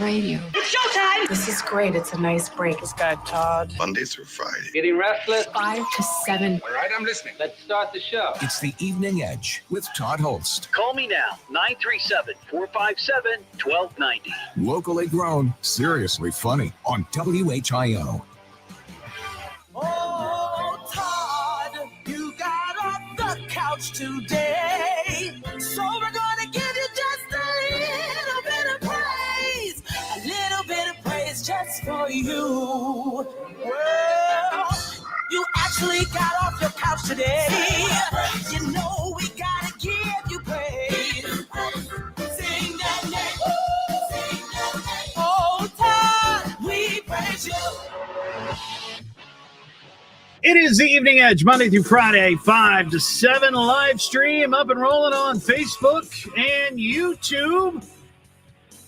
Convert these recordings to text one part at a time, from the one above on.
Radio. It's showtime! This is great. It's a nice break. This guy, Todd. Monday through Friday. Getting restless? 5 to 7. All right, I'm listening. Let's start the show. It's the Evening Edge with Todd Hollst. Call me now, 937-457-1290. Locally grown, seriously funny on WHIO. Oh, Todd, you got off the couch today. So we're gonna give you just a little bit of praise. A little bit of praise just for you. Well, you actually got off your couch today. You know we gotta give you praise. Sing that name. Sing that name. Oh, Todd, we praise you. It is the Evening Edge, Monday through Friday, 5 to 7, live stream up and rolling on Facebook and YouTube.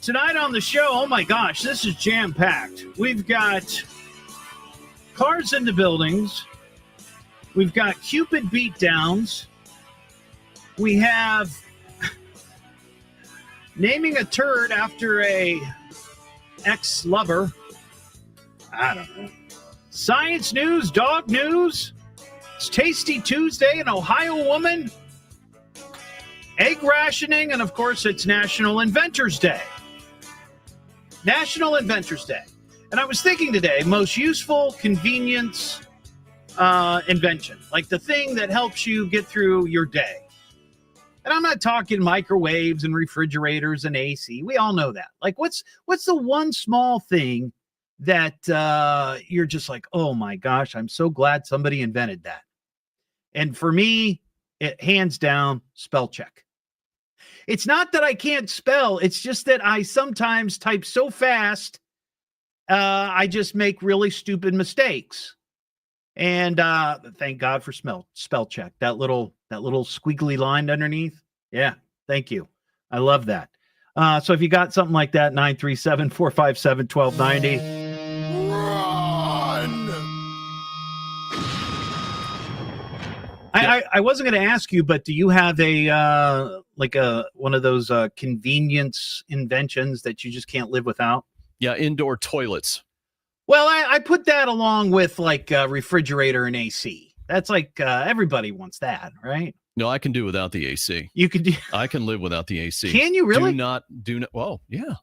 Tonight on the show, oh my gosh, this is jam-packed. We've got cars into buildings. We've got Cupid Beatdowns. We have naming a turd after a ex-lover. I don't know. Science news, dog news. It's Tasty Tuesday, an Ohio woman. Egg rationing, and of course, it's National Inventors Day. National Inventors Day. And I was thinking today, most useful convenience invention, like the thing that helps you get through your day. And I'm not talking microwaves and refrigerators and AC. We all know that. Like, what's the one small thing that you're just like, oh my gosh, I'm so glad somebody invented that. And for me, it hands down, spell check. It's not that I can't spell. It's just that I sometimes type so fast, I just make really stupid mistakes. And thank God for spell check. That little squiggly line underneath. Yeah, thank you. I love that. So if you got something like that, 937-457-1290. I wasn't going to ask you, but do you have a one of those convenience inventions that you just can't live without? Yeah, indoor toilets. Well, I put that along with like refrigerator and AC. That's like everybody wants that, right? No, I can do without the AC. You can do. I can live without the AC. Can you really? Do not. Well, yeah.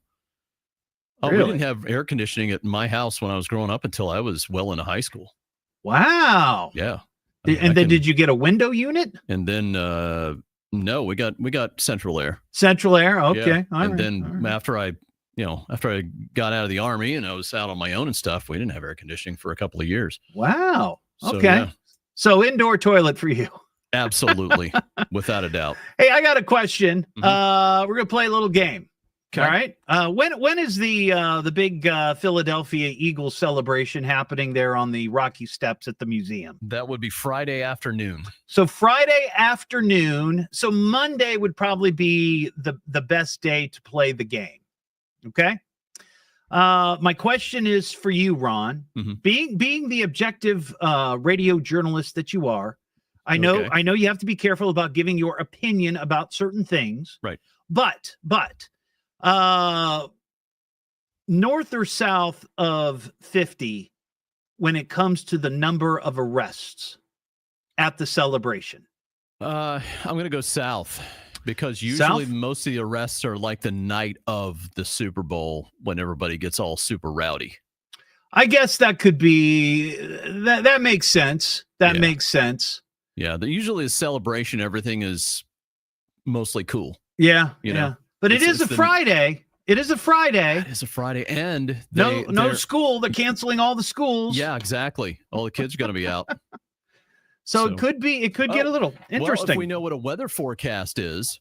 Oh, really? We didn't have air conditioning at my house when I was growing up until I was well into high school. Wow. Yeah. Did you get a window unit? And then no, we got central air. Central air. Okay. Yeah. Then after I got out of the Army and I was out on my own and stuff, we didn't have air conditioning for a couple of years. Wow. So, okay. yeah. So indoor toilet for you. Absolutely. Without a doubt. Hey, I got a question. Mm-hmm. We're going to play a little game. Okay. All right. When is the big Philadelphia Eagles celebration happening there on the Rocky Steps at the museum? That would be Friday afternoon. So Friday afternoon. So Monday would probably be the best day to play the game. Okay. My question is for you, Ron. Mm-hmm. Being the objective radio journalist that you are, I know you have to be careful about giving your opinion about certain things. Right. But north or south of 50 when it comes to the number of arrests at the celebration? I'm going to go south because usually most of the arrests are like the night of the Super Bowl when everybody gets all super rowdy. I guess that could be that makes sense. That makes sense. Yeah, usually a celebration, everything is mostly cool. Yeah, you know. But it is a Friday. It is a Friday. It is a Friday, and no school. They're canceling all the schools. Yeah, exactly. All the kids are going to be out. So it could get a little interesting. Well, if we know what a weather forecast is,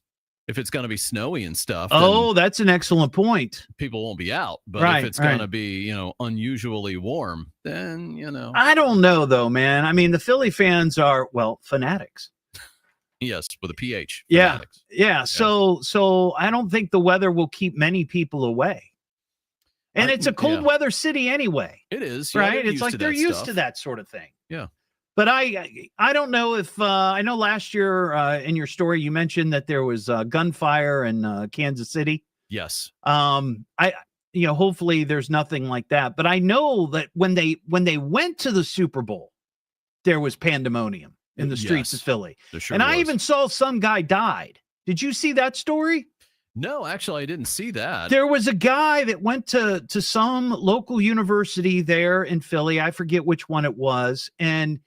if it's going to be snowy and stuff. Oh, that's an excellent point. People won't be out, but if it's going to be, unusually warm, then, I don't know though, man. I mean, the Philly fans are, fanatics. Yes, with a PH. Fanatics. Yeah. So I don't think the weather will keep many people away. And it's a cold weather city anyway. It is. Right? It's like they're used to that sort of thing. Yeah. But I don't know if I know last year in your story you mentioned that there was gunfire in Kansas City. Yes. hopefully there's nothing like that. But I know that when they went to the Super Bowl, there was pandemonium in the streets of Philly. Sure and was. I even saw some guy died. Did you see that story? No, actually, I didn't see that. There was a guy that went to some local university there in Philly. I forget which one it was. And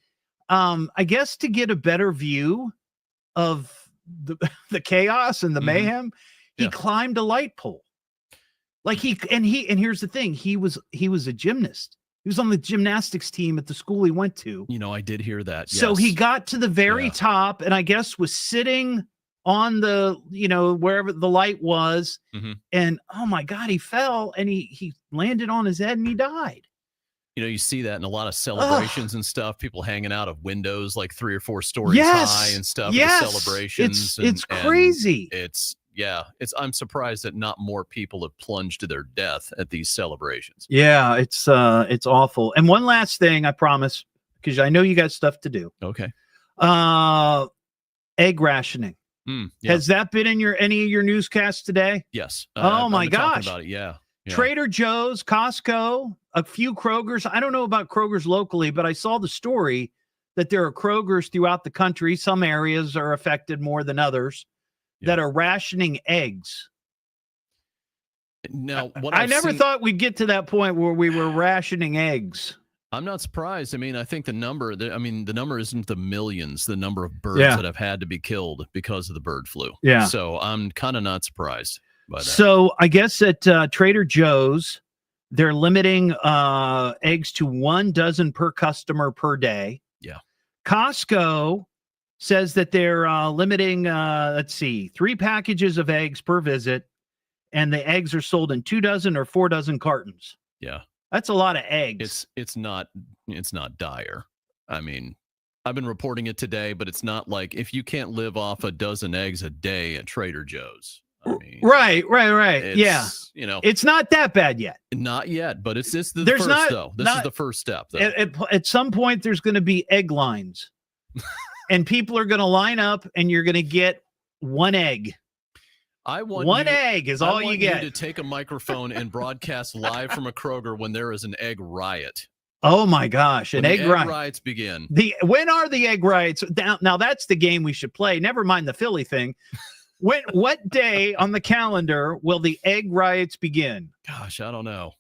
I guess to get a better view of the chaos and the mayhem, he climbed a light pole. Like and here's the thing. He was a gymnast. He was on the gymnastics team at the school he went to. I did hear that. So he got to the very top and I guess was sitting on the, wherever the light was. And oh my God, he fell and he landed on his head and he died. You see that in a lot of celebrations and stuff, people hanging out of windows like 3 or 4 stories high and stuff. At the celebrations. It's crazy. I'm surprised that not more people have plunged to their death at these celebrations. Yeah, it's awful. And one last thing, I promise, because I know you got stuff to do. Okay. Egg rationing. Has that been in any of your newscasts today? Yes. Oh my gosh. About it. Yeah. Trader Joe's, Costco, a few Kroger's. I don't know about Kroger's locally, but I saw the story that there are Kroger's throughout the country. Some areas are affected more than others that are rationing eggs. Now, I never thought we'd get to that point where we were rationing eggs. I'm not surprised. I mean, I think the number isn't the millions, the number of birds that have had to be killed because of the bird flu. Yeah. So I'm kind of not surprised by that. So I guess at Trader Joe's, they're limiting eggs to 1 dozen per customer per day. Yeah. Costco says that they're limiting, 3 packages of eggs per visit, and the eggs are sold in 2 dozen or 4 dozen cartons. Yeah. That's a lot of eggs. It's not dire. I mean, I've been reporting it today, but it's not like if you can't live off a dozen eggs a day at Trader Joe's. I mean, right. Yeah. It's not that bad yet. Not yet, but it's the first though. This is the first step. Though. At some point, there's going to be egg lines, and people are going to line up, and you're going to get 1 egg. One egg is all you get. You to take a microphone and broadcast live from a Kroger when there is an egg riot. Oh my gosh, when egg riots begin. When are the egg riots? Now that's the game we should play. Never mind the Philly thing. What day on the calendar will the egg riots begin? Gosh, I don't know.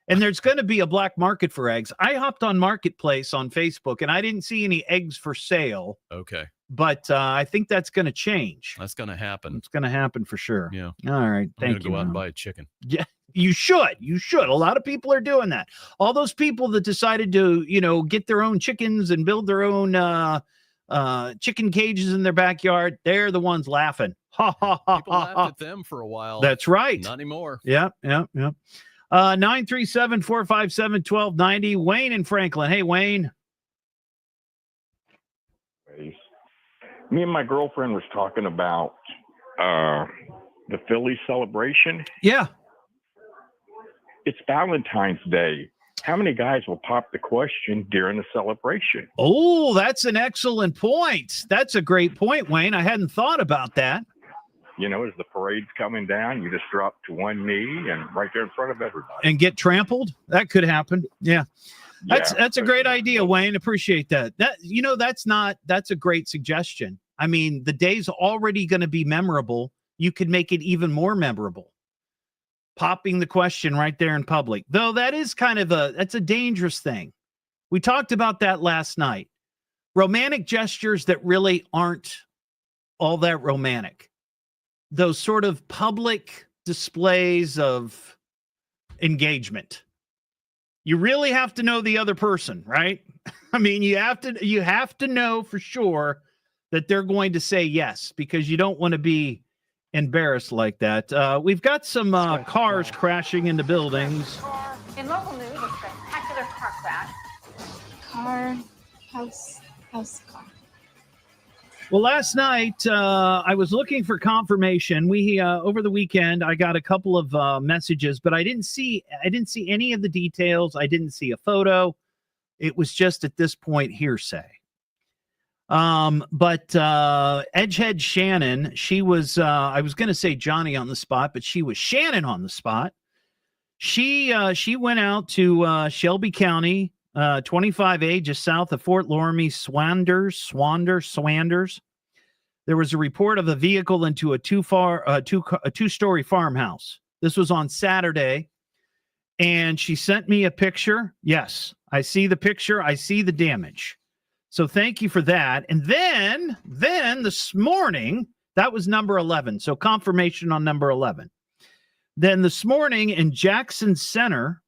And there's going to be a black market for eggs. I hopped on Marketplace on Facebook and I didn't see any eggs for sale. Okay. But I think that's going to change. That's going to happen. It's going to happen for sure. Yeah. All right. I'm going to go out and buy a chicken. Yeah, you should. You should. A lot of people are doing that. All those people that decided to, get their own chickens and build their own chicken cages in their backyard, they're the ones laughing. Ha, ha, ha, people laughed at them for a while. That's right. Not anymore. Yep. 937-457-1290. Wayne in Franklin. Hey, Wayne. Me and my girlfriend was talking about the Philly celebration. Yeah. It's Valentine's Day. How many guys will pop the question during the celebration? Oh, that's an excellent point. That's a great point, Wayne. I hadn't thought about that. As the parade's coming down, you just drop to one knee and right there in front of everybody. And get trampled? That could happen. Yeah. That's a great idea, Wayne. Appreciate that. That's a great suggestion. I mean, the day's already going to be memorable. You could make it even more memorable. Popping the question right there in public. Though that is that's a dangerous thing. We talked about that last night. Romantic gestures that really aren't all that romantic. Those sort of public displays of engagement. You really have to know the other person, right? I mean, you have to know for sure that they're going to say yes, because you don't want to be embarrassed like that. We've got some cars crashing into buildings. In local news, a spectacular car crash. House car. Well, last night I was looking for confirmation. We over the weekend I got a couple of messages, but I didn't see any of the details. I didn't see a photo. It was just at this point hearsay. But Edgehead Shannon, she was I was going to say Johnny on the spot, but she was Shannon on the spot. She went out to Shelby County, 25A, just south of Fort Loramie, Swanders. There was a report of a vehicle into a two-story farmhouse. This was on Saturday, and she sent me a picture. Yes, I see the picture. I see the damage. So thank you for that. And then this morning, that was number 11. So confirmation on number 11. Then this morning in Jackson Center,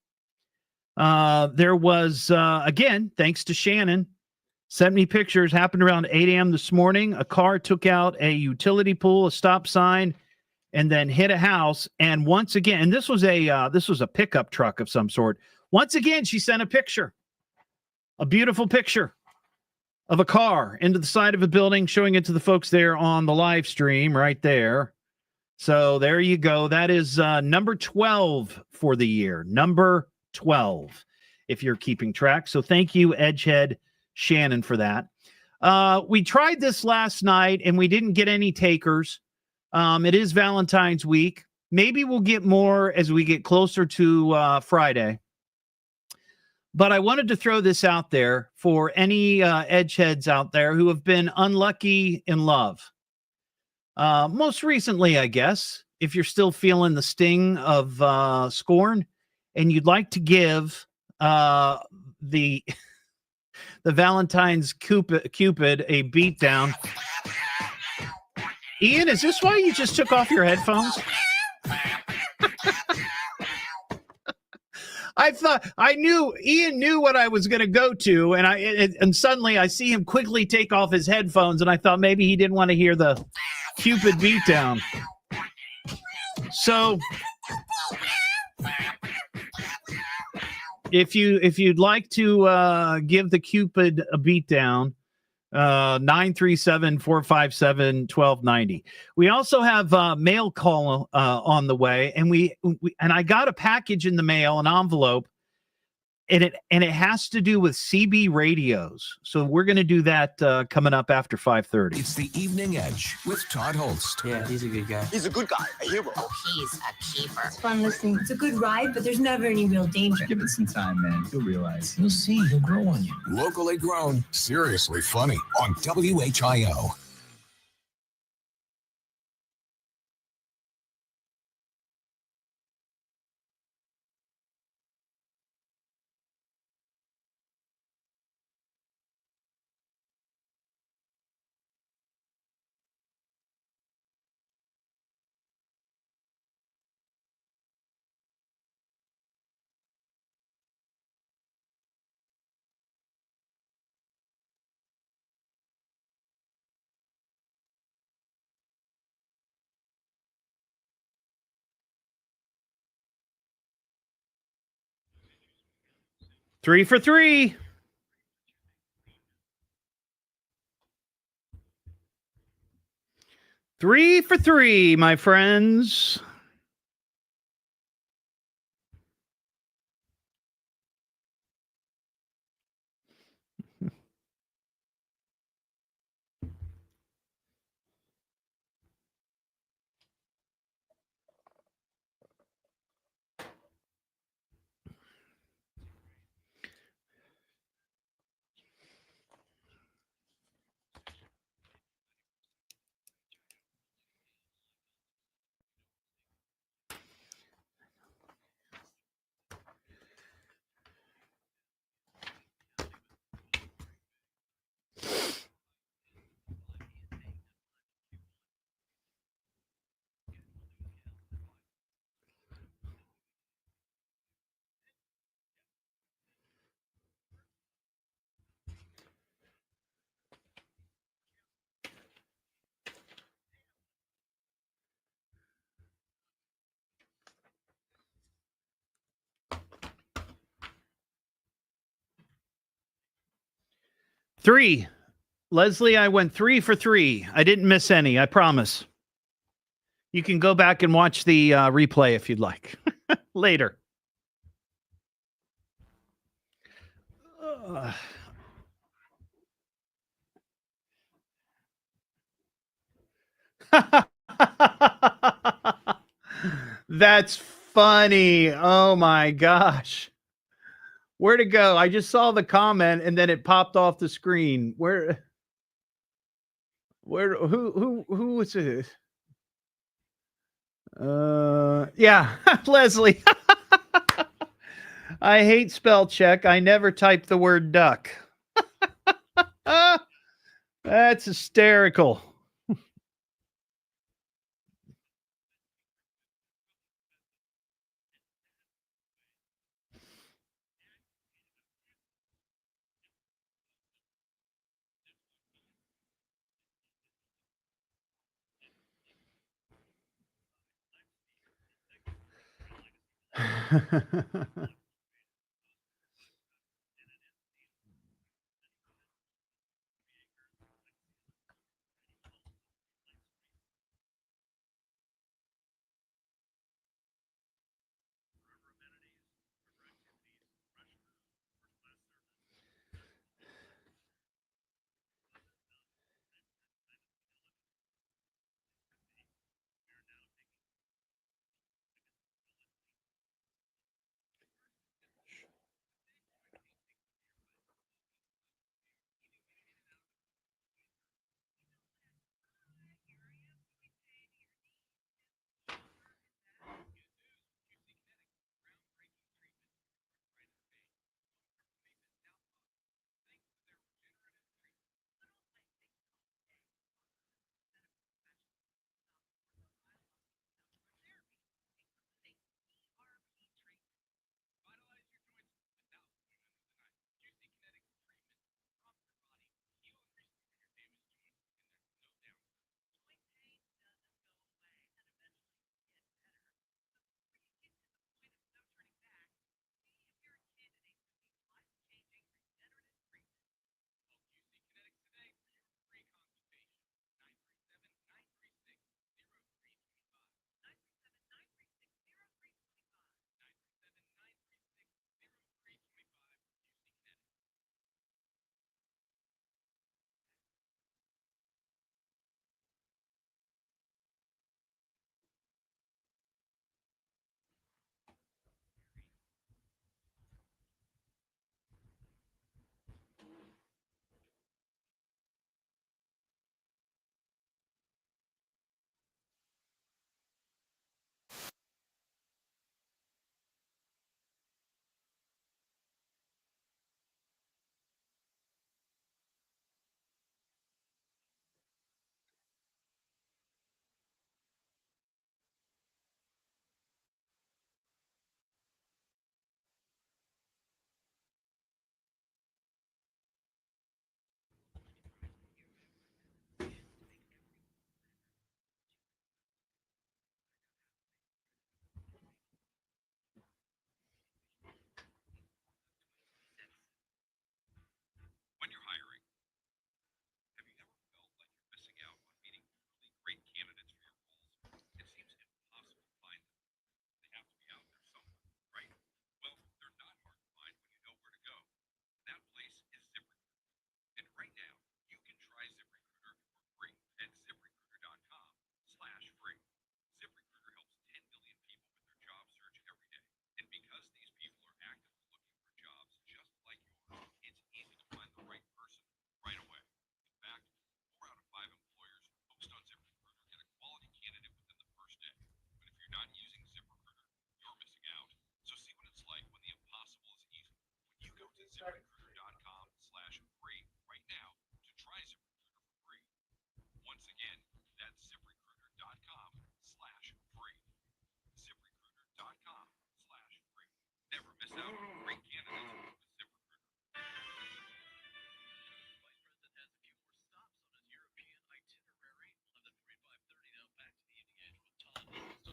there was, again, thanks to Shannon, sent me pictures, happened around 8 a.m. this morning. A car took out a utility pole, a stop sign, and then hit a house. And once again, and this was a pickup truck of some sort. Once again, she sent a picture, a beautiful picture of a car into the side of a building, showing it to the folks there on the live stream right there. So there you go. That is number 12 for the year. Number 12, if you're keeping track. So thank you, Edgehead Shannon, for that. We tried this last night, and we didn't get any takers. It is Valentine's week. Maybe we'll get more as we get closer to Friday. But I wanted to throw this out there for any edgeheads out there who have been unlucky in love. Most recently, I guess, if you're still feeling the sting of scorn and you'd like to give the Valentine's Cupid a beatdown. Ian, is this why you just took off your headphones? I thought Ian knew what I was going to go to, and suddenly I see him quickly take off his headphones, and I thought maybe he didn't want to hear the Cupid Beatdown. So, if you'd like to give the Cupid a beatdown, 937-457-1290. We also have mail call on the way, and I got a package in the mail, an envelope, and it has to do with CB radios. So we're going to do that coming up after 5:30. It's the Evening Edge with Todd Hollst. Yeah, he's a good guy. He's a good guy, a hero. Oh, he's a keeper. It's fun listening. It's a good ride, but there's never any real danger. Give it some time, man. You'll realize. You'll see. He'll grow on you. Locally grown, seriously funny on WHIO. Three for three. Three for three, my friends. Three. Leslie, I went 3 for 3. I didn't miss any, I promise. You can go back and watch the replay if you'd like later. That's funny. Oh my gosh. Where'd it go? I just saw the comment and then it popped off the screen. Who was it? Yeah, Leslie. I hate spell check. I never type the word duck. That's hysterical.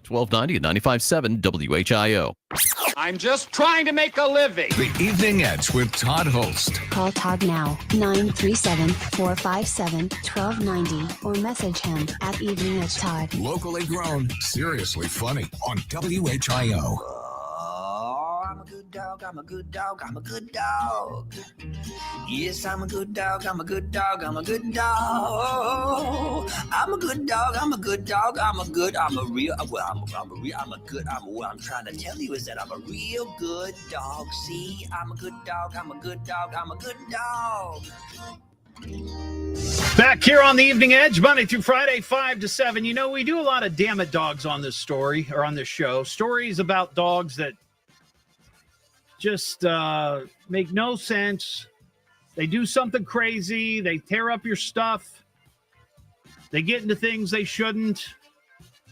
$12.90 at 95.7 WHIO. I'm just trying to make a living. The Evening Edge with Todd Hollst. Call Todd now, 937-457-1290, or message him at Evening Edge Todd. Locally grown, seriously funny on WHIO. Oh, I'm a good dog. dog, I'm a good dog, I'm a good dog. Yes, I'm a good dog, I'm a good dog, I'm a good dog. I'm a good dog, I'm a good dog, I'm a real, well, what I'm trying to tell you is that I'm a real good dog. See, I'm a good dog, I'm a good dog, I'm a good dog. Back here on the Evening Edge, Monday through Friday, 5 to 7. You know, we do a lot of damn it dogs on this story, or on this show. Stories about dogs that just make no sense. They do something crazy. They tear up your stuff. They get into things they shouldn't.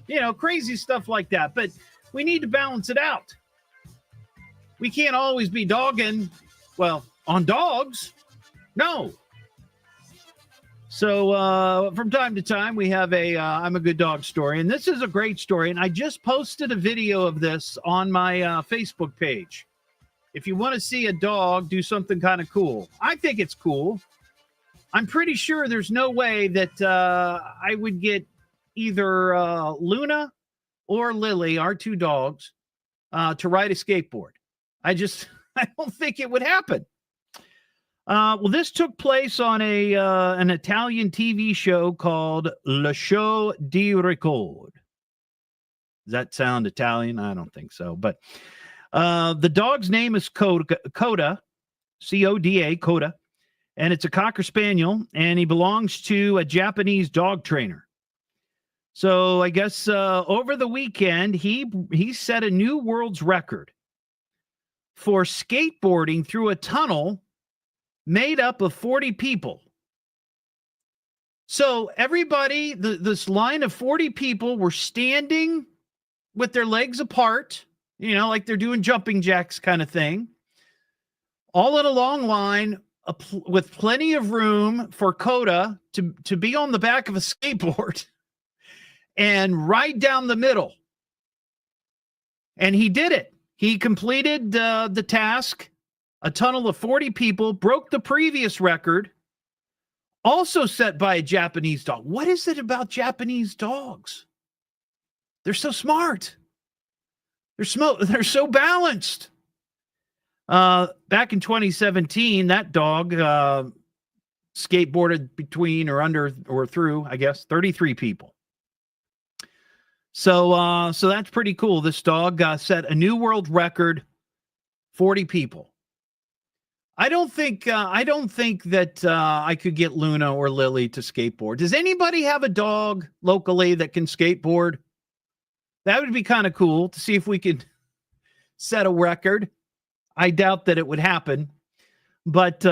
You know, crazy stuff like that. But we need to balance it out. We can't always be dogging, well, on dogs. No. So from time to time, we have a I'm a good dog story. And this is a great story. And I just posted a video of this on my Facebook page. If you want to see a dog do something kind of cool, I think it's cool. I'm pretty sure there's no way that I would get either Luna or Lily, our two dogs, to ride a skateboard. I don't think it would happen. Well, this took place on an Italian TV show called Le Show di Record. Does that sound Italian? I don't think so. But the dog's name is Coda, C-O-D-A, Coda, and it's a Cocker Spaniel, and he belongs to a Japanese dog trainer. So I guess over the weekend, he set a new world's record for skateboarding through a tunnel made up of 40 people. So everybody, this line of 40 people were standing with their legs apart, you know, like they're doing jumping jacks kind of thing, all in a long line with plenty of room for Coda to be on the back of a skateboard and ride down the middle. And he did it. He completed the task. A tunnel of 40 people, broke the previous record, also set by a Japanese dog. What is it about Japanese dogs? They're so smart. They're so balanced. Back in 2017, that dog skateboarded between or under or through, I guess, 33 people. So that's pretty cool. This dog set a new world record, 40 people. I don't think that I could get Luna or Lily to skateboard. Does anybody have a dog locally that can skateboard? That would be kind of cool to see if we could set a record. I doubt that it would happen, but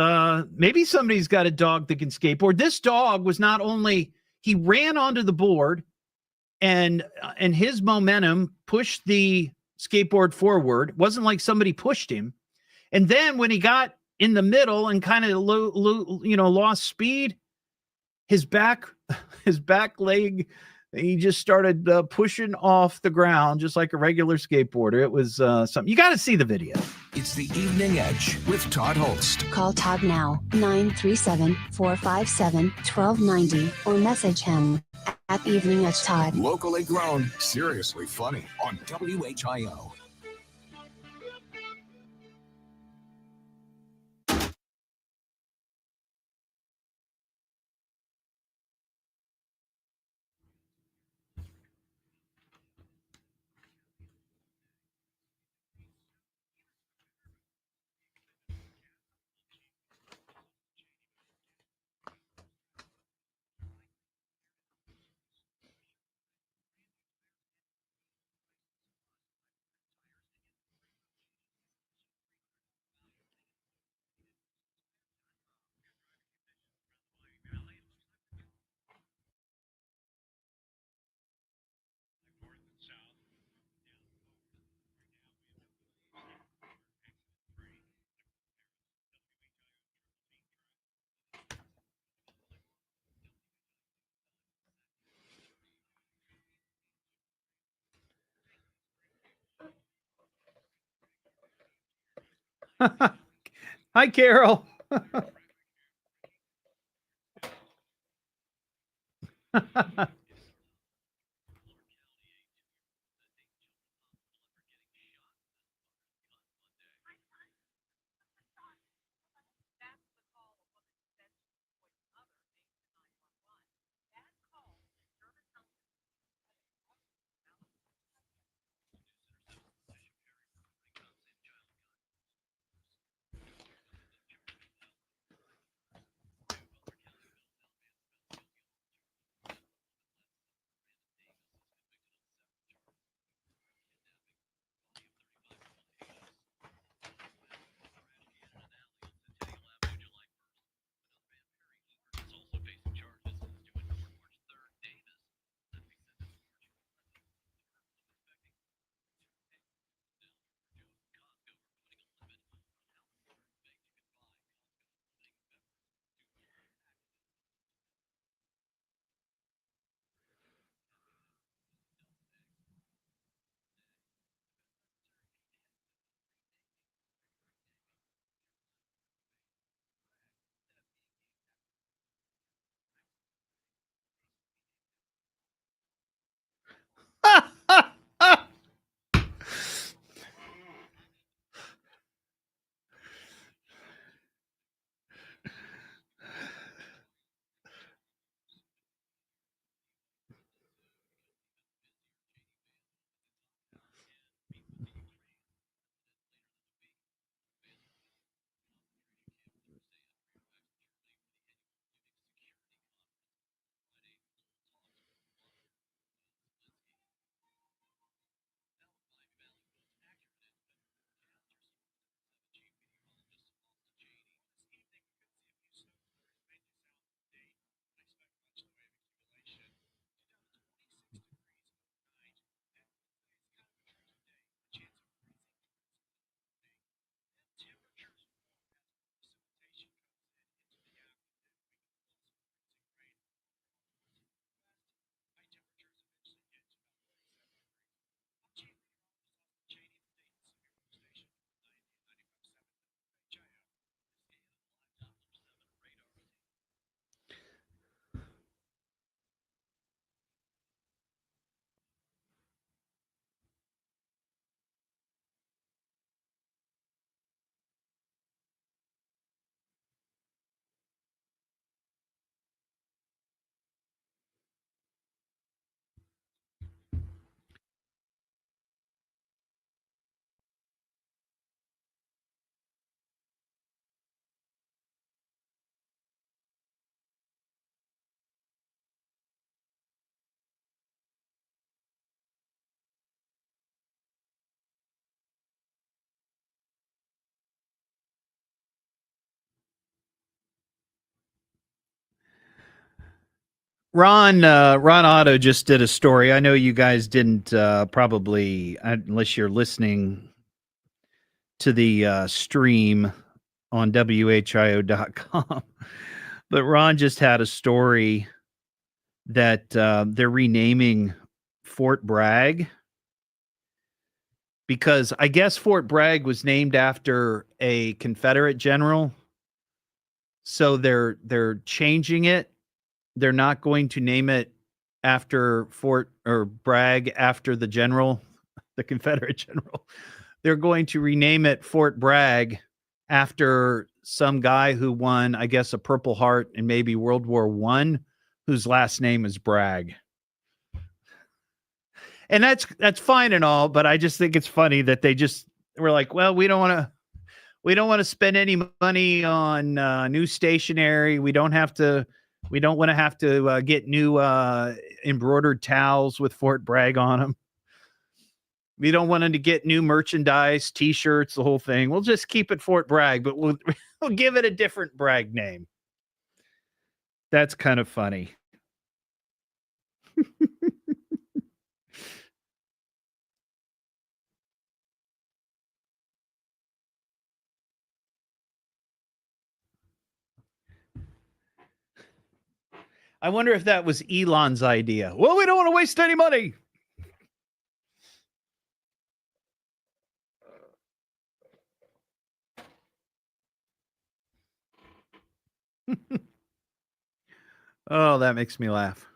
maybe somebody's got a dog that can skateboard. This dog was not only, he ran onto the board and his momentum pushed the skateboard forward. It wasn't like somebody pushed him. And then when he got in the middle and kind of lost speed, his back leg, he just started pushing off the ground just like a regular skateboarder. It was something. You got to see the video. It's the Evening Edge with Todd Hollst. Call Todd now, 937-457-1290, or message him at Evening Edge Todd. Locally grown, seriously funny on WHIO. Hi, Carol. Ron Otto just did a story. I know you guys didn't probably, unless you're listening to the stream on WHIO.com. But Ron just had a story that they're renaming Fort Bragg because I guess Fort Bragg was named after a Confederate general. So they're changing it. They're not going to name it after Fort or Bragg after the general, the Confederate general. They're going to rename it Fort Bragg after some guy who won, I guess, a Purple Heart in maybe World War I, whose last name is Bragg. And that's fine and all, but I just think it's funny that they just were like, well, we don't want to spend any money on new stationery. We don't want to have to get new embroidered towels with Fort Bragg on them. We don't want them to get new merchandise, T-shirts, the whole thing. We'll just keep it Fort Bragg, but we'll give it a different Bragg name. That's kind of funny. I wonder if that was Elon's idea. Well, we don't want to waste any money. Oh, that makes me laugh.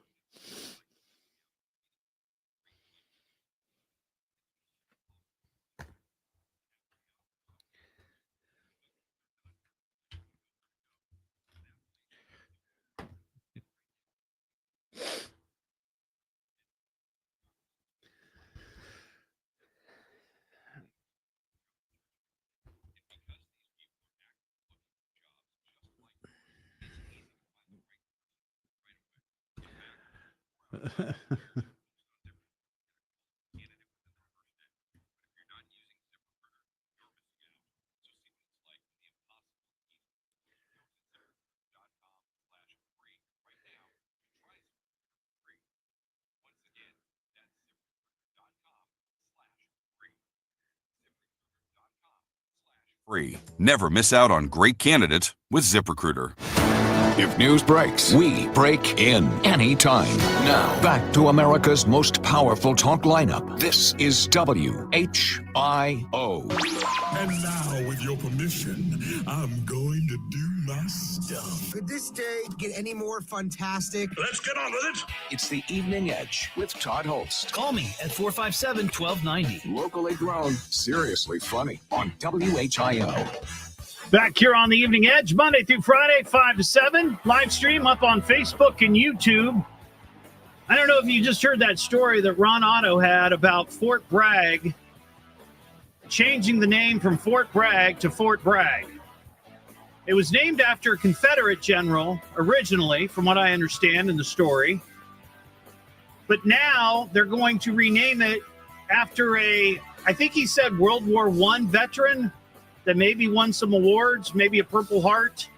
Free. Never miss out on great candidates with ZipRecruiter. If news breaks, we break in anytime. Now, back to America's most powerful talk lineup. This is WHIO. And now, with your permission, I'm going to do my stuff. Could this day get any more fantastic? Let's get on with it. It's the Evening Edge with Todd Hollst. Call me at 457-1290. Locally grown, seriously funny on WHIO. Back here on the Evening Edge, Monday through Friday, 5 to 7. Live stream up on Facebook and YouTube. I don't know if you just heard that story that Ron Otto had about Fort Bragg changing the name from Fort Bragg to Fort Bragg. It was named after a Confederate general originally, from what I understand in the story. But now they're going to rename it after I think he said World War I veteran that maybe won some awards, maybe a Purple Heart.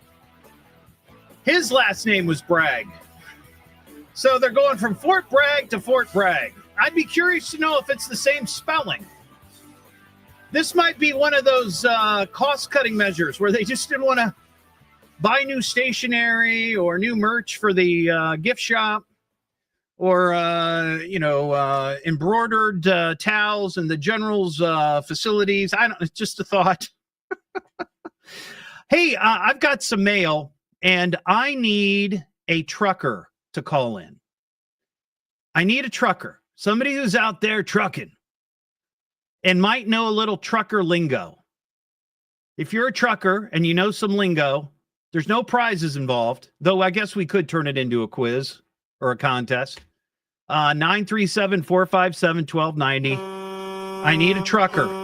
His last name was Bragg. So they're going from Fort Bragg to Fort Bragg. I'd be curious to know if it's the same spelling. This might be one of those cost-cutting measures where they just didn't want to buy new stationery or new merch for the gift shop or, embroidered towels in the general's facilities. It's just a thought. Hey, I've got some mail, and I need a trucker to call in. I need a trucker, somebody who's out there trucking and might know a little trucker lingo. If you're a trucker and you know some lingo, there's no prizes involved, though I guess we could turn it into a quiz or a contest. 937-457-1290. I need a trucker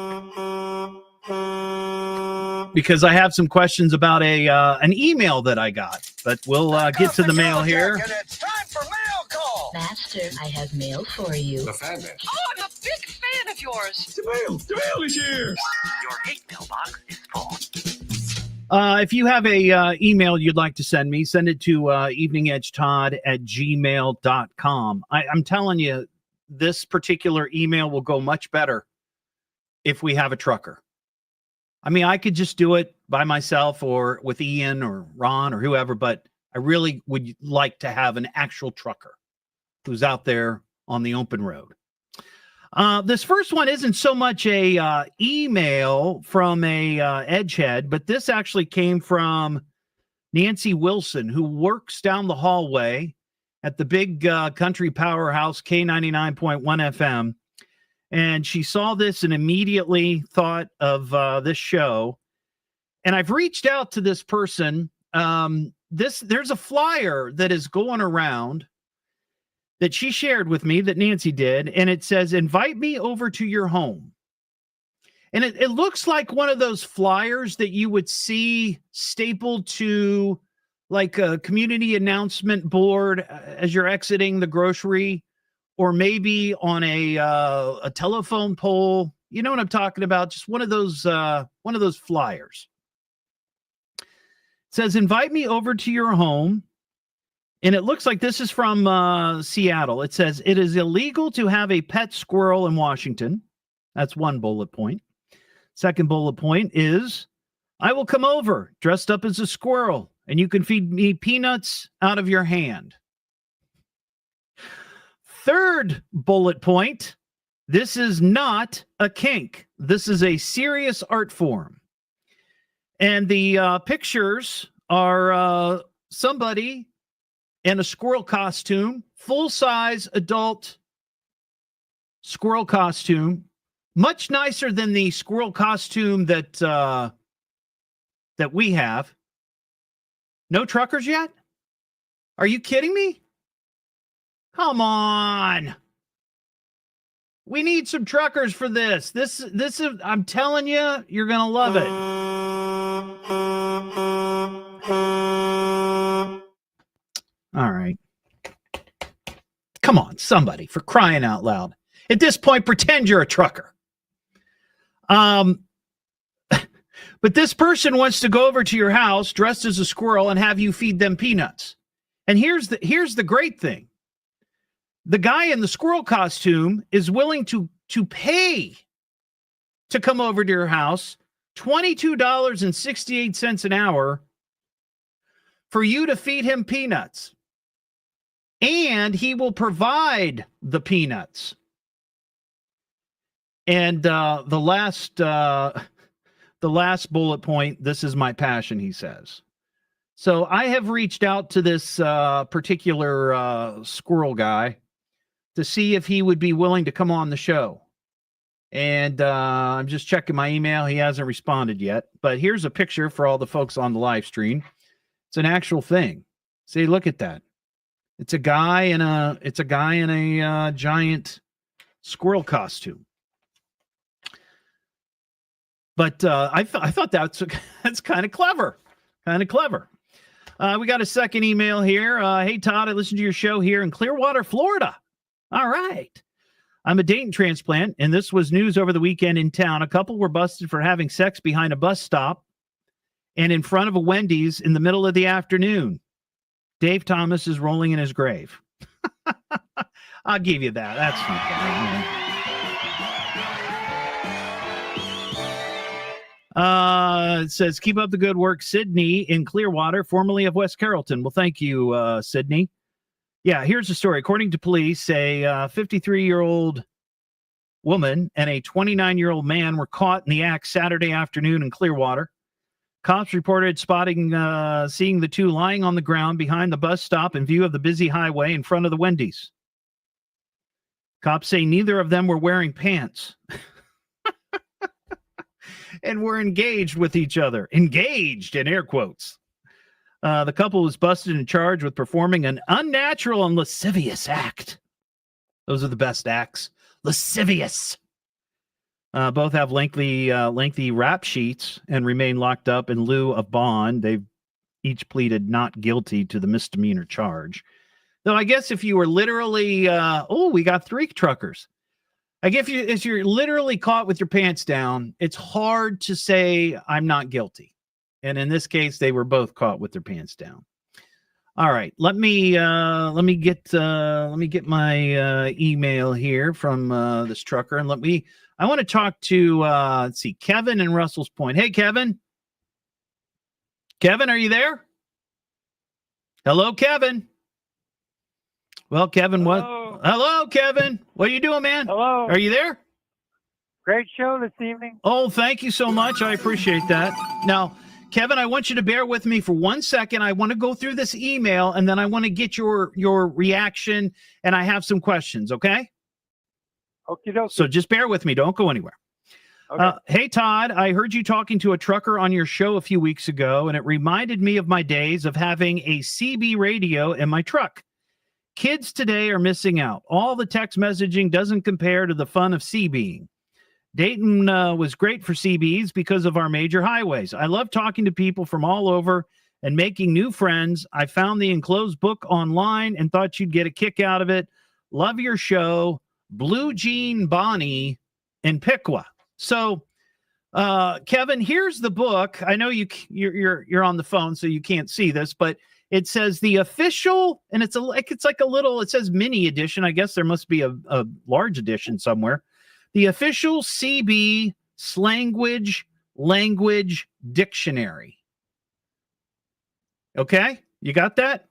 because I have some questions about an email that I got, but we'll get to the mail here. It's time for mail call. Master, I have mail for you. The fan mail. Oh, I'm a big fan of yours. The mail is here. Your hate mailbox is full. If you have a email you'd like to send me, send it to eveningedgetodd@gmail.com. I'm telling you, this particular email will go much better if we have a trucker. I mean, I could just do it by myself or with Ian or Ron or whoever, but I really would like to have an actual trucker who's out there on the open road. This first one isn't so much a email from a edgehead, but this actually came from Nancy Wilson, who works down the hallway at the big country powerhouse K99.1 FM. And she saw this and immediately thought of this show. And I've reached out to this person. There's a flyer that is going around that she shared with me, that Nancy did, and it says, invite me over to your home. And it looks like one of those flyers that you would see stapled to like a community announcement board as you're exiting the grocery, or maybe on a telephone pole. You know what I'm talking about? Just one of those flyers. It says, invite me over to your home. And it looks like this is from Seattle. It says, it is illegal to have a pet squirrel in Washington. That's one bullet point. Second bullet point is, I will come over dressed up as a squirrel, and you can feed me peanuts out of your hand. Third bullet point, this is not a kink. This is a serious art form. And the pictures are somebody in a squirrel costume, full-size adult squirrel costume, much nicer than the squirrel costume that we have. No truckers yet? Are you kidding me? Come on. We need some truckers for this. This is, I'm telling you, you're going to love it. All right. Come on, somebody, for crying out loud. At this point, pretend you're a trucker. But this person wants to go over to your house dressed as a squirrel and have you feed them peanuts. And here's the great thing. The guy in the squirrel costume is willing to pay to come over to your house, $22.68 an hour for you to feed him peanuts. And he will provide the peanuts. And the last bullet point, this is my passion, he says. So I have reached out to this particular squirrel guy to see if he would be willing to come on the show. And I'm just checking my email. He hasn't responded yet. But here's a picture for all the folks on the live stream. It's an actual thing. See, look at that. It's a guy in a giant squirrel costume. But I thought that's kind of clever. Kind of clever. We got a second email here. Hey, Todd, I listened to your show here in Clearwater, Florida. All right. I'm a Dayton transplant, and this was news over the weekend in town. A couple were busted for having sex behind a bus stop and in front of a Wendy's in the middle of the afternoon. Dave Thomas is rolling in his grave. I'll give you that. That's not bad. It says, keep up the good work, Sydney in Clearwater, formerly of West Carrollton. Well, thank you, Sydney. Yeah, here's the story. According to police, a 53-year-old woman and a 29-year-old man were caught in the act Saturday afternoon in Clearwater. Cops reported seeing the two lying on the ground behind the bus stop in view of the busy highway in front of the Wendy's. Cops say neither of them were wearing pants and were engaged with each other. Engaged in air quotes. The couple was busted and charged with performing an unnatural and lascivious act. Those are the best acts. Lascivious. Both have lengthy rap sheets and remain locked up in lieu of bond. They've each pleaded not guilty to the misdemeanor charge. Though I guess if you were literally, we got 3 truckers. I guess if you're literally caught with your pants down, it's hard to say I'm not guilty. And in this case, they were both caught with their pants down. All right, let me get my email here from this trucker, and I want to talk to let's see, Kevin in Russell's Point. Hey, Kevin. Kevin, are you there? Hello, Kevin. Well, Kevin, Hello, Kevin. What are you doing, man? Hello. Are you there? Great show this evening. Oh, thank you so much. I appreciate that. Now, Kevin, I want you to bear with me for 1 second. I want to go through this email, and then I want to get your reaction, and I have some questions, okay? Okay. So just bear with me. Don't go anywhere. Okay. Hey, Todd, I heard you talking to a trucker on your show a few weeks ago, and it reminded me of my days of having a CB radio in my truck. Kids today are missing out. All the text messaging doesn't compare to the fun of CBing. Dayton was great for CBs because of our major highways. I love talking to people from all over and making new friends. I found the enclosed book online and thought you'd get a kick out of it. Love your show. Blue Jean Bonnie in Piqua. So, Kevin, here's the book. I know you're on the phone, so you can't see this, but it says the official, and it's like a little. It says mini edition. I guess there must be a large edition somewhere. The official CB language dictionary. Okay, you got that?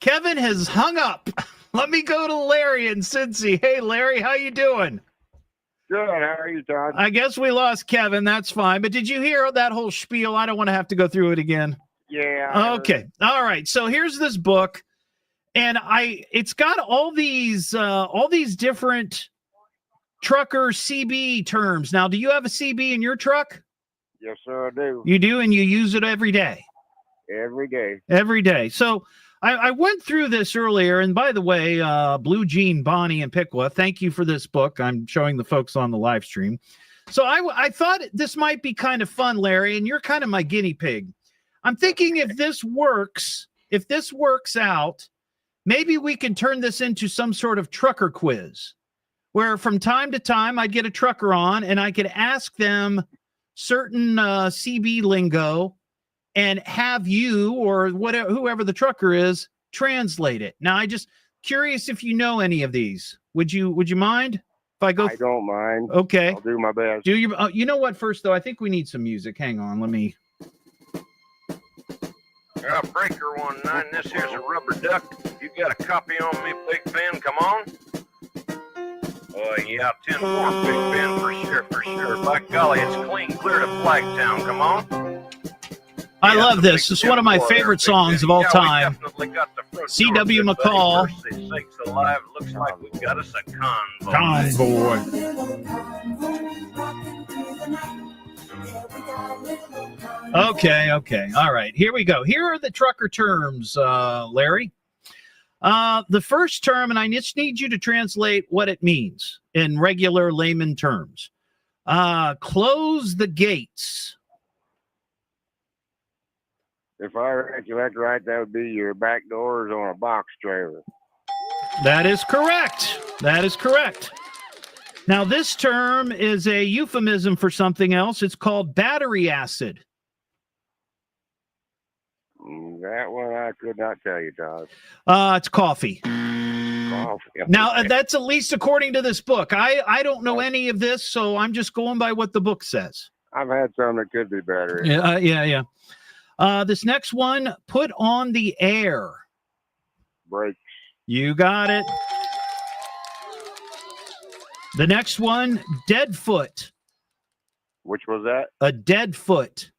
Kevin has hung up. Let me go to Larry in Cincy. Hey, Larry, how you doing? Good. How are you, Todd? I guess we lost Kevin. That's fine. But did you hear that whole spiel? I don't want to have to go through it again. Yeah. Okay. All right. So here's this book, and it's got all these different trucker CB terms. Now, do you have a CB in your truck? Yes, sir, I do. You do, and you use it every day? Every day. Every day. So I went through this earlier, and by the way, Blue Jean Bonnie and Piqua, thank you for this book. I'm showing the folks on the live stream. So I thought this might be kind of fun, Larry, and you're kind of my guinea pig. I'm thinking if this works out, maybe we can turn this into some sort of trucker quiz, where from time to time I'd get a trucker on and I could ask them certain CB lingo and have you or whatever, whoever the trucker is, translate it. Now, I just curious if you know any of these. Would you mind if I go? I don't mind. Okay. I'll do my best. Do you? You know what? First, though, I think we need some music. Hang on. Let me. Breaker 19. This here's a rubber duck. You got a copy on me, Big Ben? Come on. Yeah, 10-4, Big Ben, for sure. By golly, it's clean clear to Flagtown. Come on. I love this. It's one of my favorite songs of all time. C.W. McCall. Looks like we've got us a convoy. Okay. All right. Here we go. Here are the trucker terms, Larry. The first term, and I just need you to translate what it means in regular layman terms. Close the gates. If I recollect right, that would be your back doors on a box trailer. That is correct. Now, this term is a euphemism for something else. It's called battery acid. That one I could not tell you, Todd. It's coffee. Coffee. Now, that's at least according to this book. I don't know any of this, so I'm just going by what the book says. I've had some that could be better. Yeah. This next one, put on the air. Brakes. You got it. The next one, dead foot. Which was that? A dead foot.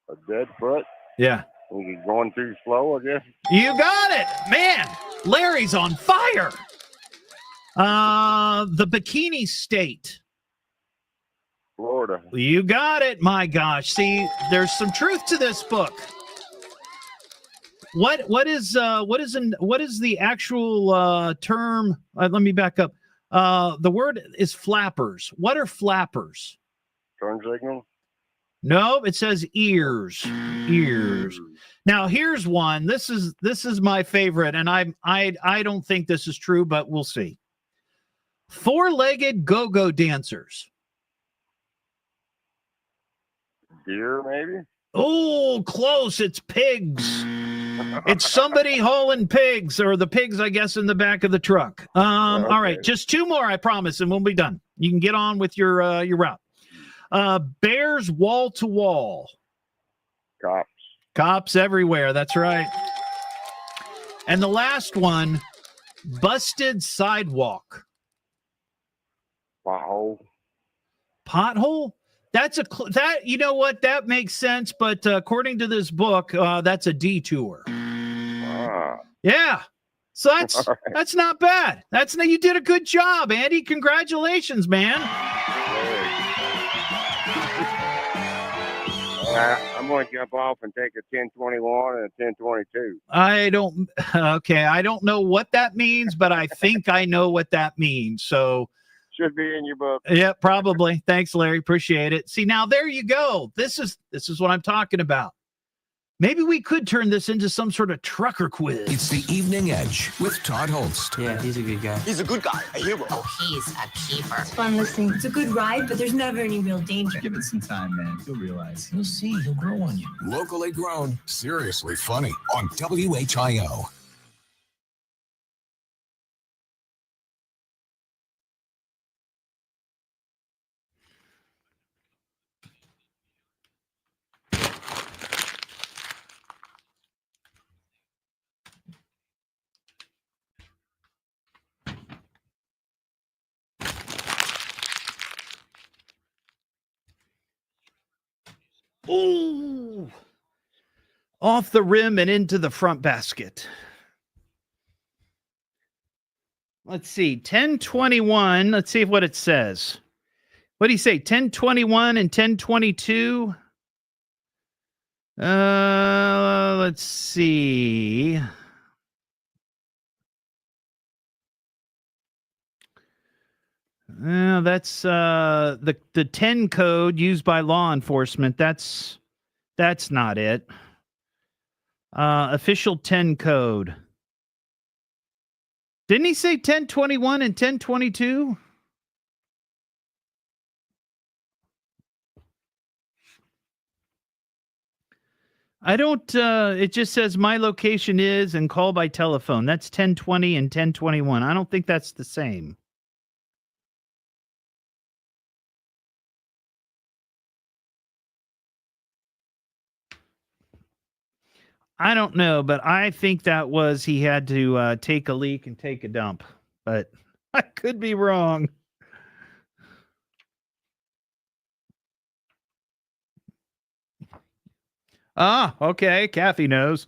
A dead foot? Yeah. You're going too slow, I guess. You got it. Man, Larry's on fire. The Bikini State. Florida. You got it. My gosh. See, there's some truth to this book. What is the actual term? Let me back up. The word is flappers. What are flappers? Turn signal? No, it says ears. Ears. Now here's one. This is my favorite, and I don't think this is true, but we'll see. Four-legged go-go dancers. Deer, maybe? Oh, close. It's pigs. It's somebody hauling pigs, or the pigs, I guess, in the back of the truck. All right, just two more, I promise, and we'll be done. You can get on with your route. Bears wall to wall. Cops. Cops everywhere. That's right. And the last one, busted sidewalk. Pothole. Pothole? That's that. You know what? That makes sense. But according to this book, that's a detour. Yeah. So that's not bad. You did a good job, Andy. Congratulations, man. I'm going to jump off and take a 1021 and a 1022. I don't know what that means, but I think I know what that means. So should be in your book. Yeah, probably. Thanks, Larry. Appreciate it. See, now there you go. This is what I'm talking about. Maybe we could turn this into some sort of trucker quiz. It's the Evening Edge with Todd Hollst. Yeah, he's a good guy. He's a good guy, a hero. Oh, he's a keeper. It's fun listening. It's a good ride, but there's never any real danger. Give it some time, man. You'll realize. You'll see. He'll grow on you. Locally grown, seriously funny on WHIO. Ooh. Off the rim and into the front basket. Let's see. 1021. Let's see what it says. What do you say? 1021 and 1022. Let's see. That's the 10 code used by law enforcement. That's not it. Official 10 code. Didn't he say 1021 and 1022? I don't, it just says my location is and call by telephone. That's 1020 and 1021. I don't think that's the same. I don't know, but I think that was he had to take a leak and take a dump. But I could be wrong. Ah, okay. Kathy knows.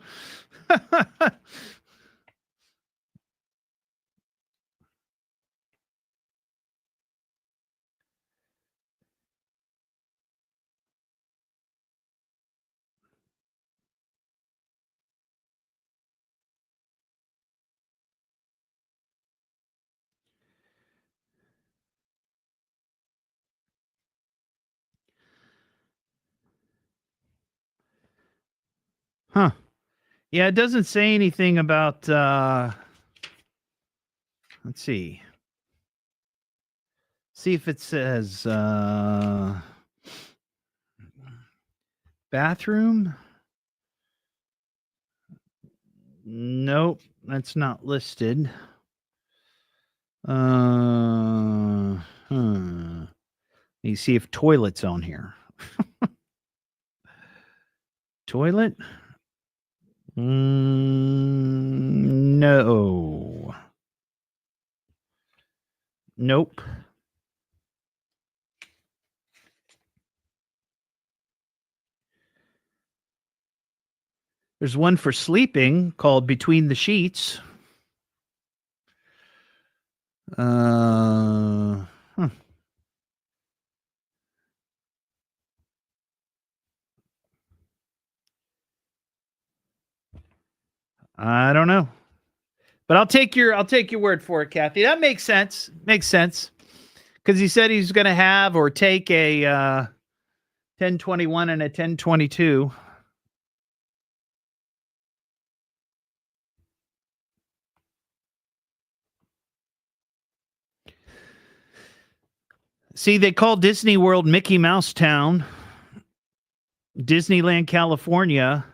Huh. Yeah, it doesn't say anything about let's see. See if it says bathroom. Nope, that's not listed. Let me see if toilet's on here. Toilet? No. Nope. There's one for sleeping called Between the Sheets. I don't know. But I'll take your word for it, Kathy. That makes sense. Makes sense. Because he said he's going to have or take a 1021 and a 1022. See, they call Disney World Mickey Mouse Town. Disneyland, California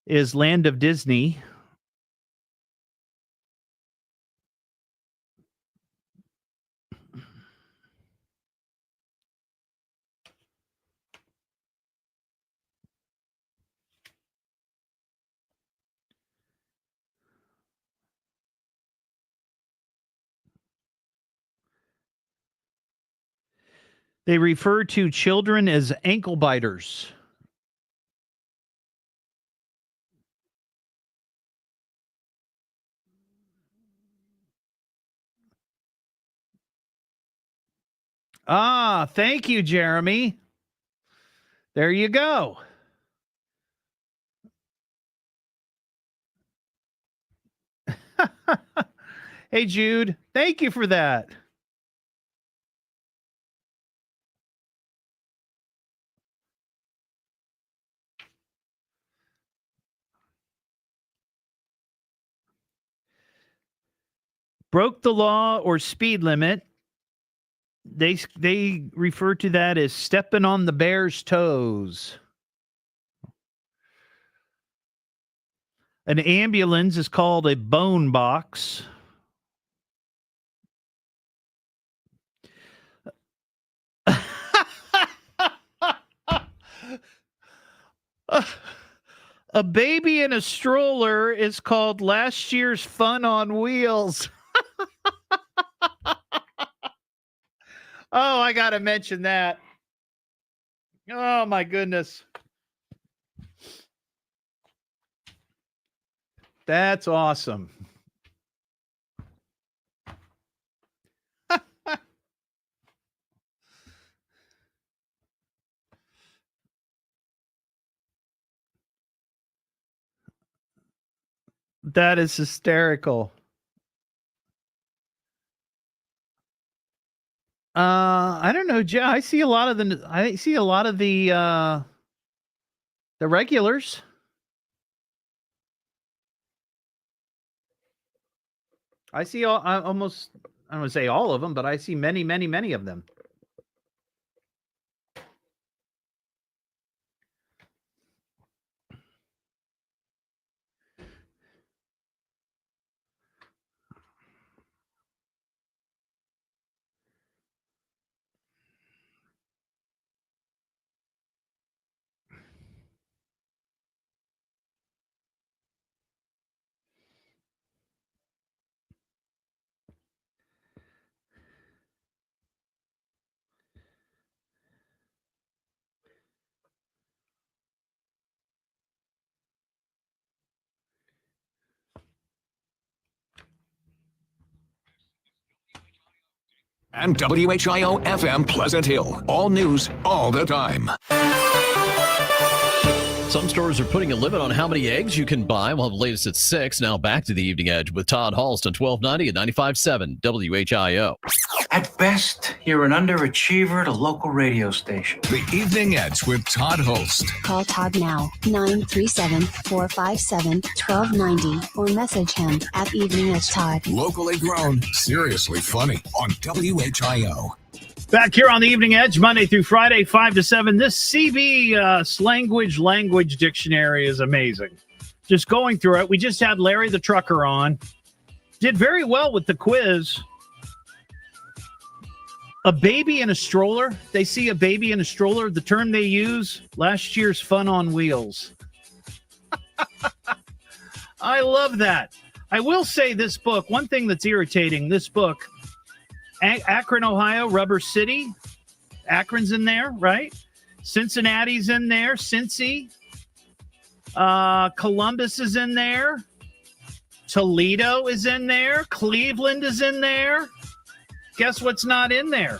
is Land of Disney. They refer to children as ankle biters. Ah, thank you, Jeremy. There you go. Hey, Jude, thank you for that. Broke the law or speed limit. They refer to that as stepping on the bear's toes. An ambulance is called a bone box. A baby in a stroller is called last year's fun on wheels. Oh, I got to mention that. Oh, my goodness. That's awesome. That is hysterical. I don't know, Joe. I see a lot of the regulars. I see I don't want to say all of them, but I see many, many, many of them. And WHIO FM Pleasant Hill. All news, all the time. Some stores are putting a limit on how many eggs you can buy. We'll have the latest at 6. Now back to the Evening Edge with Todd Hollst on 1290 and 95.7 WHIO. At best, you're an underachiever at a local radio station. The Evening Edge with Todd Hollst. Call Todd now, 937-457-1290, or message him at Evening Edge Todd. Locally grown, seriously funny on WHIO. Back here on the Evening Edge, Monday through Friday, 5 to 7. This CB language dictionary is amazing. Just going through it. We just had Larry the Trucker on. Did very well with the quiz. A baby in a stroller. They see a baby in a stroller. The term they use, last year's fun on wheels. I love that. I will say this book, one thing that's irritating, this book, Akron, Ohio, Rubber City. Akron's in there, right? Cincinnati's in there. Cincy. Columbus is in there. Toledo is in there. Cleveland is in there. Guess what's not in there?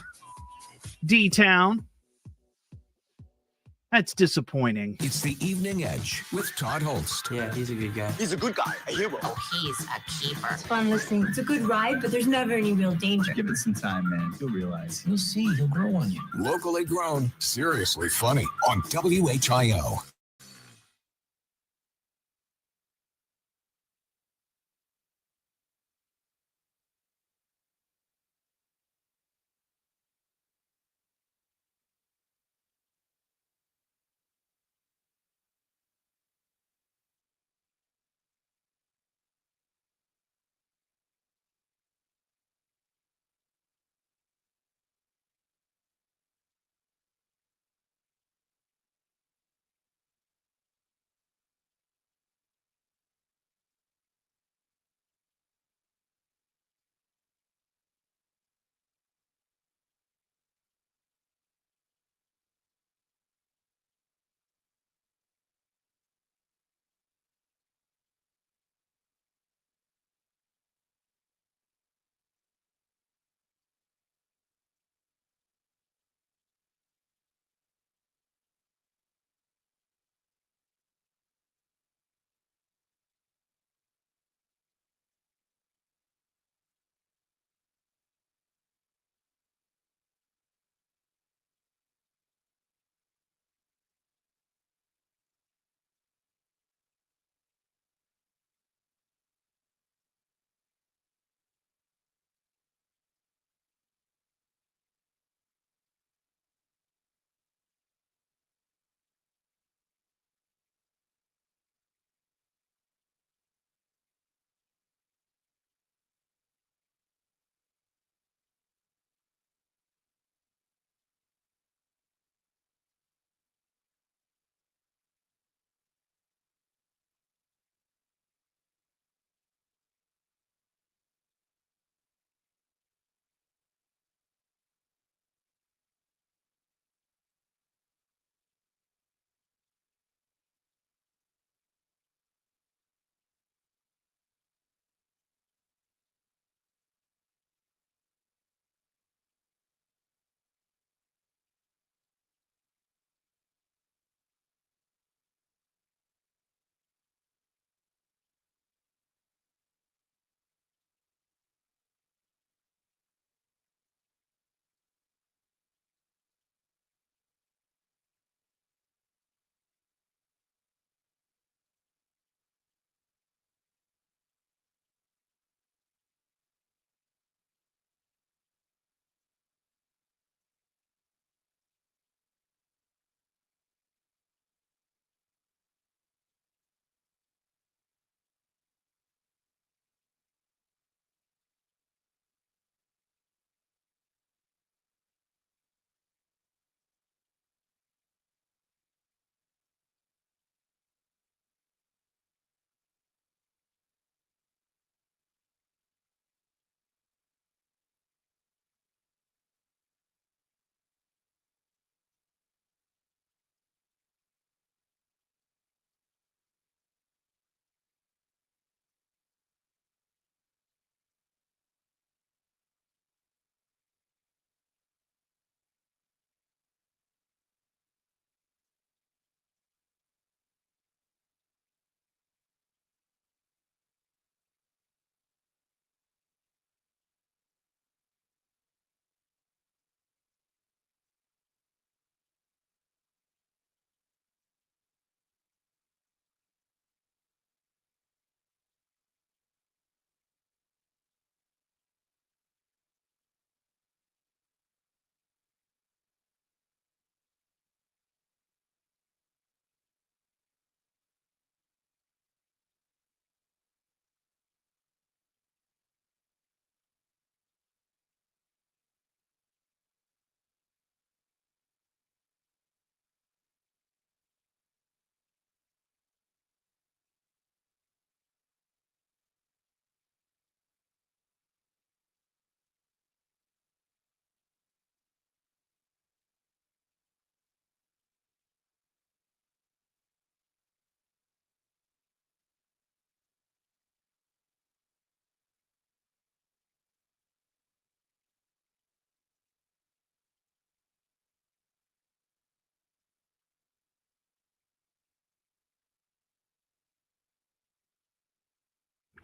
D-Town. That's disappointing. It's the Evening Edge with Todd Hollst. Yeah, he's a good guy. He's a good guy, a hero. Oh, he's a keeper. It's fun listening. It's a good ride, but there's never any real danger. Give it some time, man. You'll realize. You'll see. He'll grow on you. Locally grown, seriously funny on WHIO.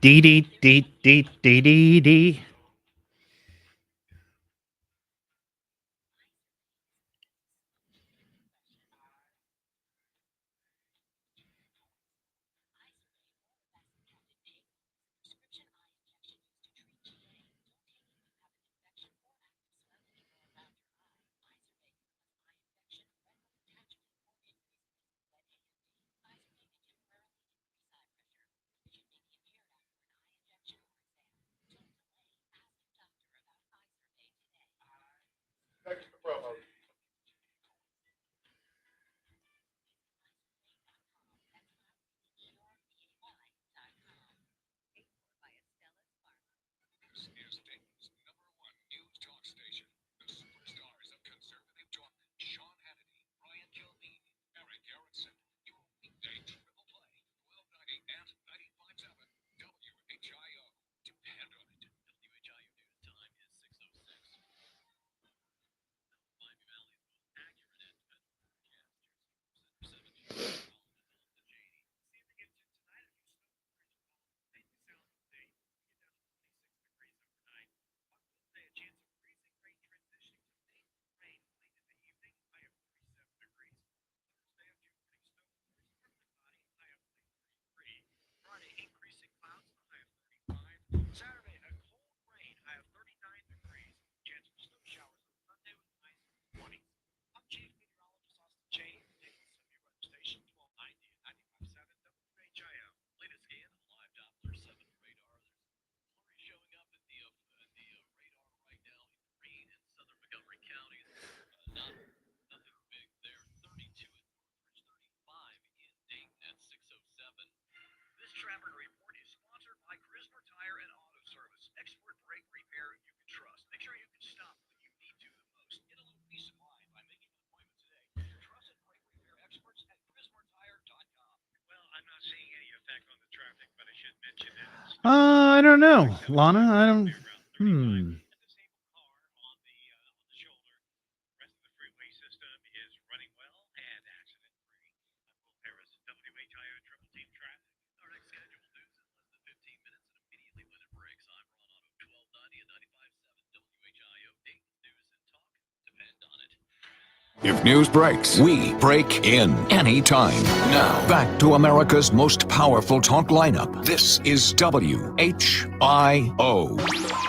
Dee dee dee dee dee dee dee. I don't know, Lana. I don't. If news breaks, we break in anytime. Now, back to America's most powerful talk lineup. This is WHIO.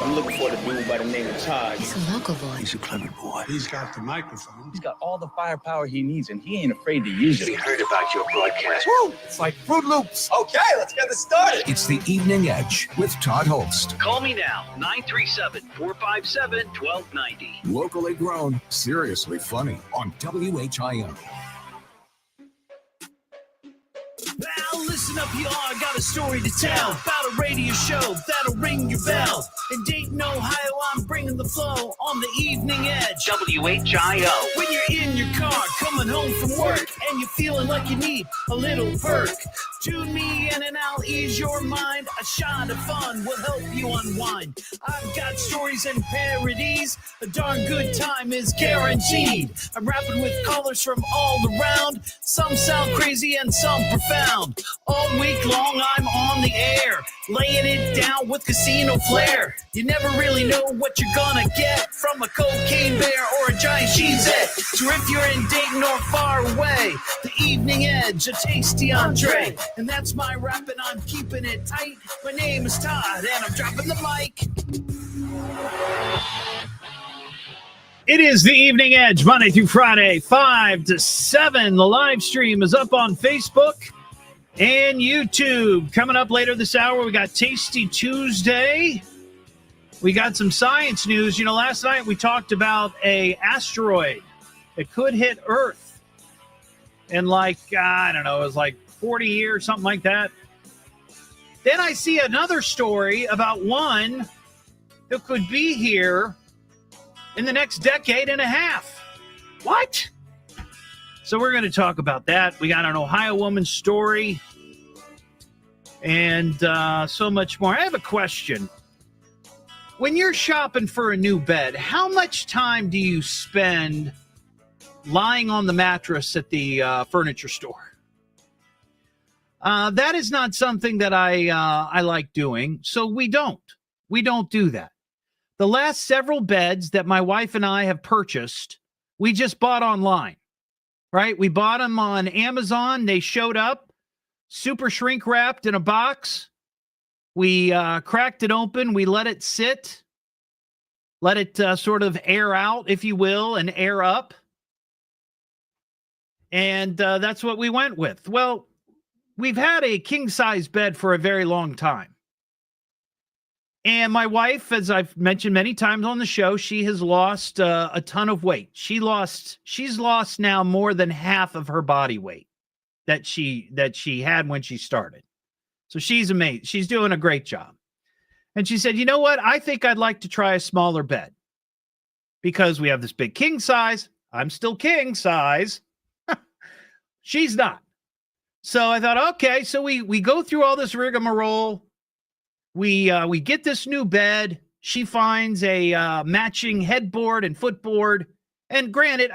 I'm looking for the dude by the name of Todd. He's a local boy. He's a clever boy. He's got the microphone. He's got all the firepower he needs, and he ain't afraid to use it. We heard about your broadcast. Woo! It's like Fruit Loops. Okay, let's get this started. It's the Evening Edge with Todd Hollst. Call me now, 937-457-1290. Locally grown, seriously funny on WHIO. Now listen up, y'all. I got a story to tell about a radio show that'll ring your bell. In Dayton, Ohio, I'm bringing the flow on the Evening Edge. WHIO. When you're in your car, coming home from work, and you're feeling like you need a little perk, tune me in and I'll ease your mind. A shot of fun will help you unwind. I've got stories and parodies. A darn good time is guaranteed. I'm rapping with callers from all around. Some sound crazy and some profound. All week long, I'm on the air, laying it down with casino flair. You never really know what you're gonna get from a cocaine bear or a giant cheesette. So if you're in Dayton or far away, the Evening Edge, a tasty entree. And that's my rap, and I'm keeping it tight. My name is Todd, and I'm dropping the mic. It is the Evening Edge, Monday through Friday, 5 to 7. The live stream is up on Facebook and YouTube. Coming up later this hour, we got Tasty Tuesday. We got some science news. You know, last night we talked about a asteroid that could hit Earth in like, I don't know, it was like 40 years, something like that. Then I see another story about one that could be here in the next decade and a half. What? So we're going to talk about that. We got an Ohio woman story and so much more. I have a question. When you're shopping for a new bed, how much time do you spend lying on the mattress at the furniture store? That is not something that I like doing, so we don't do that. The last several beds that my wife and I have purchased, we just bought online, right? We bought them on Amazon. They showed up, super shrink wrapped in a box. We cracked it open. We let it sit, let it sort of air out, if you will, and air up. And that's what we went with. Well, we've had a king-size bed for a very long time. And my wife, as I've mentioned many times on the show, she has lost a ton of weight. She's lost now more than half of her body weight that she had when she started. So she's amazing. She's doing a great job. And she said, you know what? I think I'd like to try a smaller bed because we have this big king size. I'm still king size. She's not. So I thought, okay, so we go through all this rigmarole. We get this new bed. She finds a matching headboard and footboard. And granted,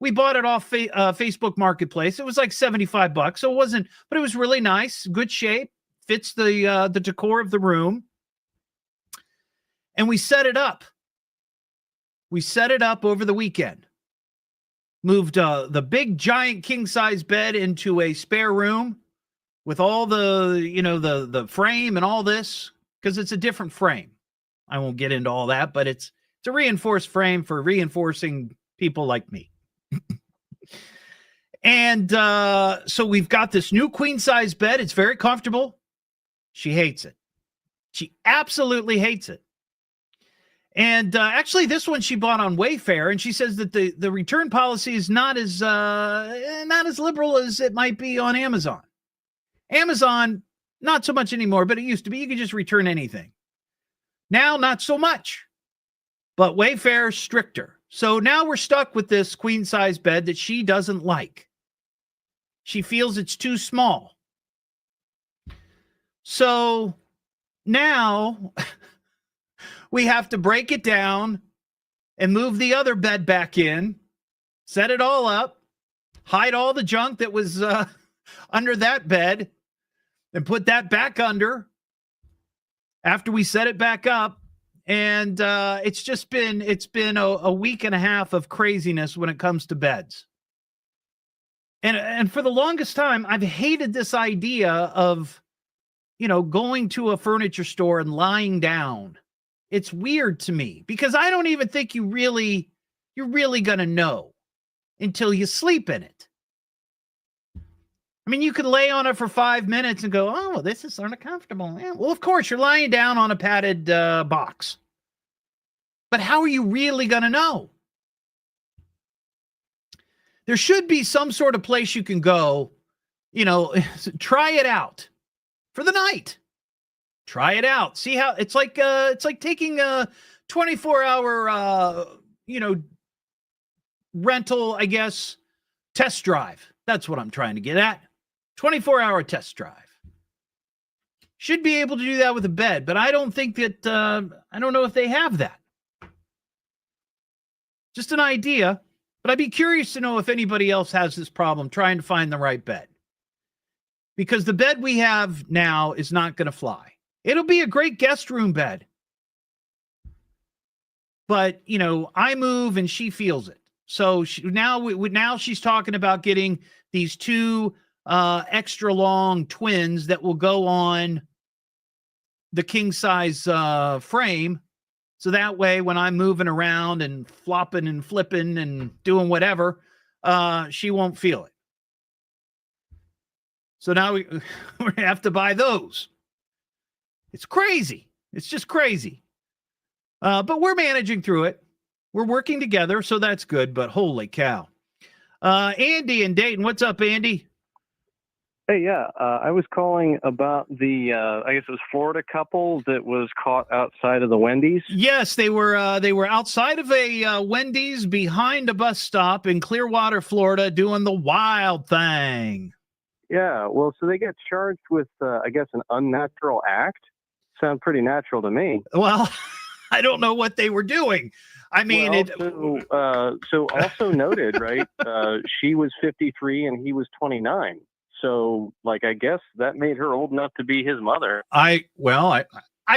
we bought it off Facebook Marketplace. It was like $75, so it wasn't, but it was really nice, good shape, fits the decor of the room. And we set it up. We set it up over the weekend. Moved the big giant king size bed into a spare room with all the frame and all this, because it's a different frame. I won't get into all that, but it's a reinforced frame for reinforcing people like me. And so we've got this new queen size bed. It's very comfortable. She hates it. She absolutely hates it. And actually, this one she bought on Wayfair, and she says that the return policy is not as liberal as it might be on Amazon. Amazon, not so much anymore, but it used to be. You could just return anything. Now, not so much. But Wayfair is stricter. So now we're stuck with this queen size bed that she doesn't like. She feels it's too small. So now we have to break it down and move the other bed back in, set it all up, hide all the junk that was under that bed, and put that back under after we set it back up. And it's been a week and a half of craziness when it comes to beds. And for the longest time, I've hated this idea of, going to a furniture store and lying down. It's weird to me because I don't even think you're really going to know until you sleep in it. I mean, you could lay on it for 5 minutes and go, oh, this is sort of comfortable. Yeah, well, of course, you're lying down on a padded box. But how are you really going to know? There should be some sort of place you can go, try it out for the night. Try it out. See how it's like taking a 24-hour rental, I guess, test drive. That's what I'm trying to get at. 24-hour test drive. Should be able to do that with a bed, but I don't think that I don't know if they have that. Just an idea, but I'd be curious to know if anybody else has this problem trying to find the right bed. Because the bed we have now is not going to fly. It'll be a great guest room bed. But, I move and she feels it. So now she's talking about getting these two extra long twins that will go on the king size frame. So that way, when I'm moving around and flopping and flipping and doing whatever, she won't feel it. So now we have to buy those. It's crazy. It's just crazy. But we're managing through it. We're working together, so that's good, but holy cow. Andy in Dayton. What's up, Andy? Hey, yeah. I was calling about the, I guess it was Florida couple that was caught outside of the Wendy's. Yes, they were outside of a Wendy's behind a bus stop in Clearwater, Florida, doing the wild thing. Yeah, well, so they get charged with, I guess, an unnatural act. Sounds pretty natural to me. Well, I don't know what they were doing. I mean, so also noted, right? She was 53 and he was 29. So, like, I guess that made her old enough to be his mother. I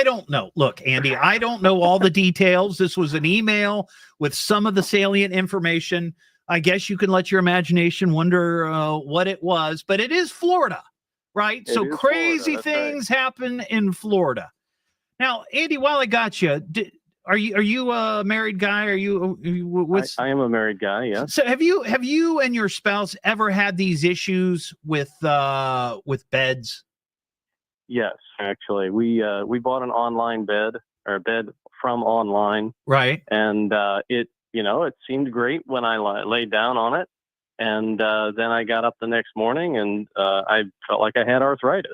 don't know. Look, Andy, I don't know all the details. This was an email with some of the salient information. I guess you can let your imagination wonder what it was, but it is Florida, right? So crazy things happen in Florida. Now, Andy, while I got you, are you a married guy? Are you what's I am a married guy, yes. So have you and your spouse ever had these issues with beds? Yes, actually. We bought an online bed, or a bed from online. Right. And it seemed great when I laid down on it. And then I got up the next morning and I felt like I had arthritis.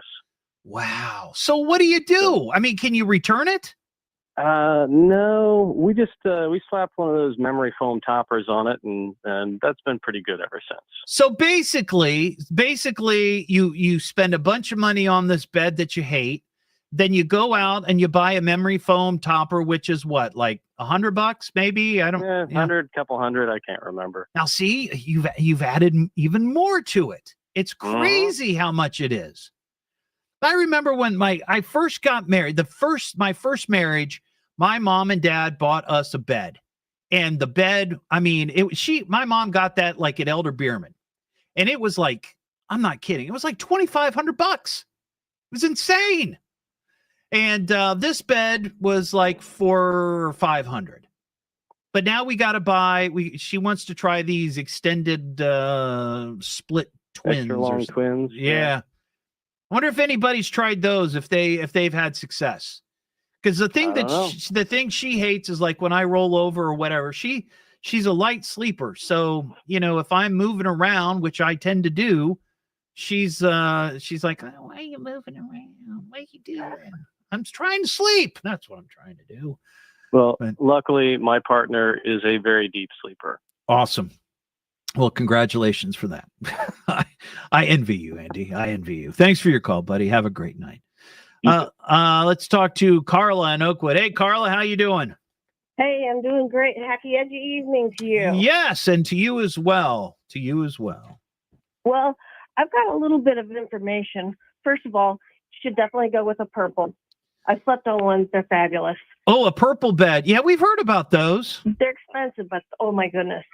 Wow. So what do you do? I mean, can you return it? No, we just we slapped one of those memory foam toppers on it, and that's been pretty good ever since. So basically, you spend a bunch of money on this bed that you hate, then you go out and you buy a memory foam topper, which is what, like $100 maybe? I don't know. 100, couple hundred, I can't remember. Now, see, you've added even more to it. It's crazy how much it is. I remember when I first got married, my first marriage, my mom and dad bought us a bed. And the bed, I mean, my mom got that like at Elder Bierman. And it was like, I'm not kidding, it was like $2,500. It was insane. And this bed was like $400 or $500. But now we got to buy, she wants to try these extended split twins. Extra long twins. Yeah. I wonder if anybody's tried those, if they've had success. Because the thing she hates is like when I roll over or whatever, she's a light sleeper. So, if I'm moving around, which I tend to do, she's like, oh, why are you moving around? What are you doing? I'm trying to sleep. That's what I'm trying to do. Well, luckily my partner is a very deep sleeper. Awesome. Well, congratulations for that. I envy you, Andy. I envy you. Thanks for your call, buddy. Have a great night. Let's talk to Carla in Oakwood. Hey, Carla, how you doing? Hey, I'm doing great. Happy edgy evening to you. Yes, and to you as well. To you as well. Well, I've got a little bit of information. First of all, you should definitely go with a purple. I slept on ones. They're fabulous. Oh, a purple bed. Yeah, we've heard about those. They're expensive, but oh my goodness.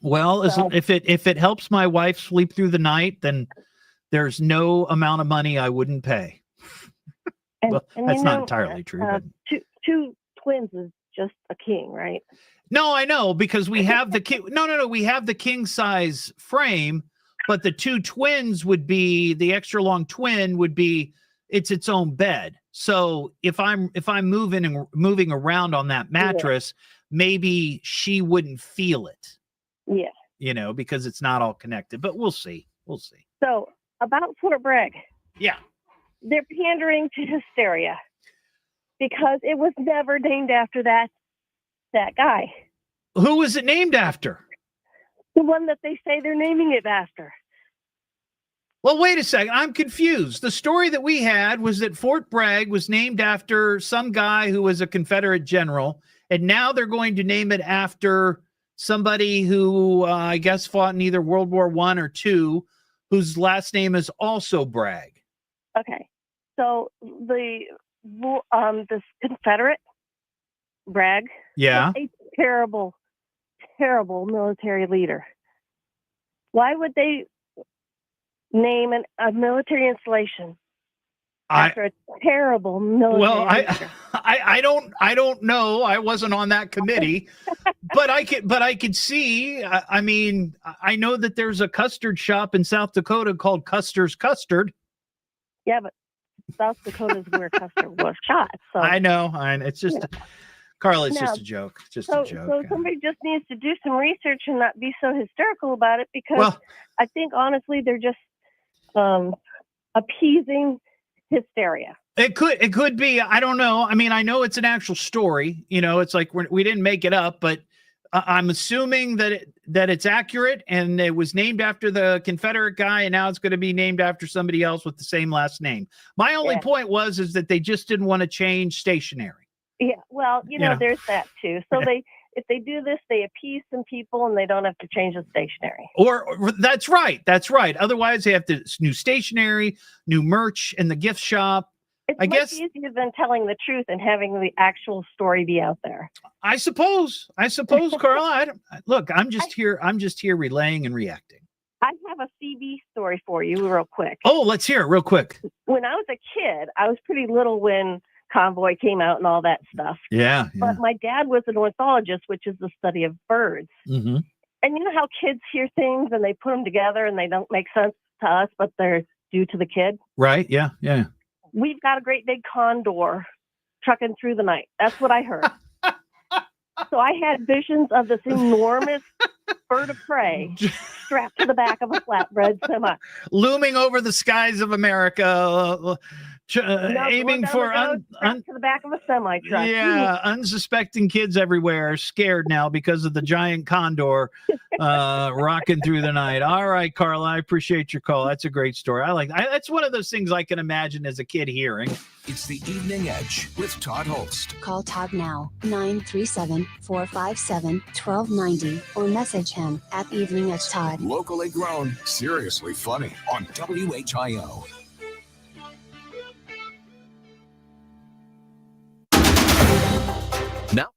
Well, if it helps my wife sleep through the night, then there's no amount of money I wouldn't pay. And that's not entirely true. But two twins is just a king, right? No, I know, because we have the king. No, we have the king size frame, but the two twins would be the extra long twin would be its own bed. So if I'm moving around on that mattress, maybe she wouldn't feel it. Yeah. Because it's not all connected, but we'll see. So about Fort Bragg. Yeah. They're pandering to hysteria because it was never named after that guy. Who was it named after? The one that they say they're naming it after. Well, wait a second. I'm confused. The story that we had was that Fort Bragg was named after some guy who was a Confederate general, and now they're going to name it after somebody who I guess fought in either World War I or II, whose last name is also Bragg. Okay. So this Confederate Bragg, yeah, a terrible, terrible military leader. Why would they name a military installation after a terrible military leader? I don't know. I wasn't on that committee, but I could see. I mean, I know that there's a custard shop in South Dakota called Custer's Custard. Yeah, but South Dakota is where Custer was shot. So I know. It's just, Carla, it's just a joke. It's just a joke. So somebody just needs to do some research and not be so hysterical about it, because I think honestly they're just appeasing hysteria. It could be. I don't know. I mean, I know it's an actual story. It's like we didn't make it up, but I'm assuming that it's accurate, and it was named after the Confederate guy, and now it's going to be named after somebody else with the same last name. My only point is that they just didn't want to change stationery. Yeah, well, there's that too. So if they do this, they appease some people and they don't have to change the stationery. Or that's right. That's right. Otherwise, they have to new stationery, new merch in the gift shop. It's I much guess easier than telling the truth and having the actual story be out there. I suppose, Carla. Look, I'm just here relaying and reacting. I have a CB story for you real quick. Oh, let's hear it real quick. When I was a kid, I was pretty little when Convoy came out and all that stuff. Yeah. But my dad was an ornithologist, which is the study of birds. Mm-hmm. And you know how kids hear things and they put them together and they don't make sense to us, but they're due to the kid? Right. Yeah. Yeah. We've got a great big condor trucking through the night. That's what I heard. So I had visions of this enormous bird of prey strapped to the back of a flatbread semi. Looming over the skies of America, aiming for strapped to the back of a semi truck. Yeah, unsuspecting kids everywhere are scared now because of the giant condor rocking through the night. All right, Carla, I appreciate your call. That's a great story. That's one of those things I can imagine as a kid hearing. It's the Evening Edge with Todd Hollst. Call Todd now, 937-457-1290, or message him at Evening Edge Todd. Locally grown, seriously funny on WHIO. Now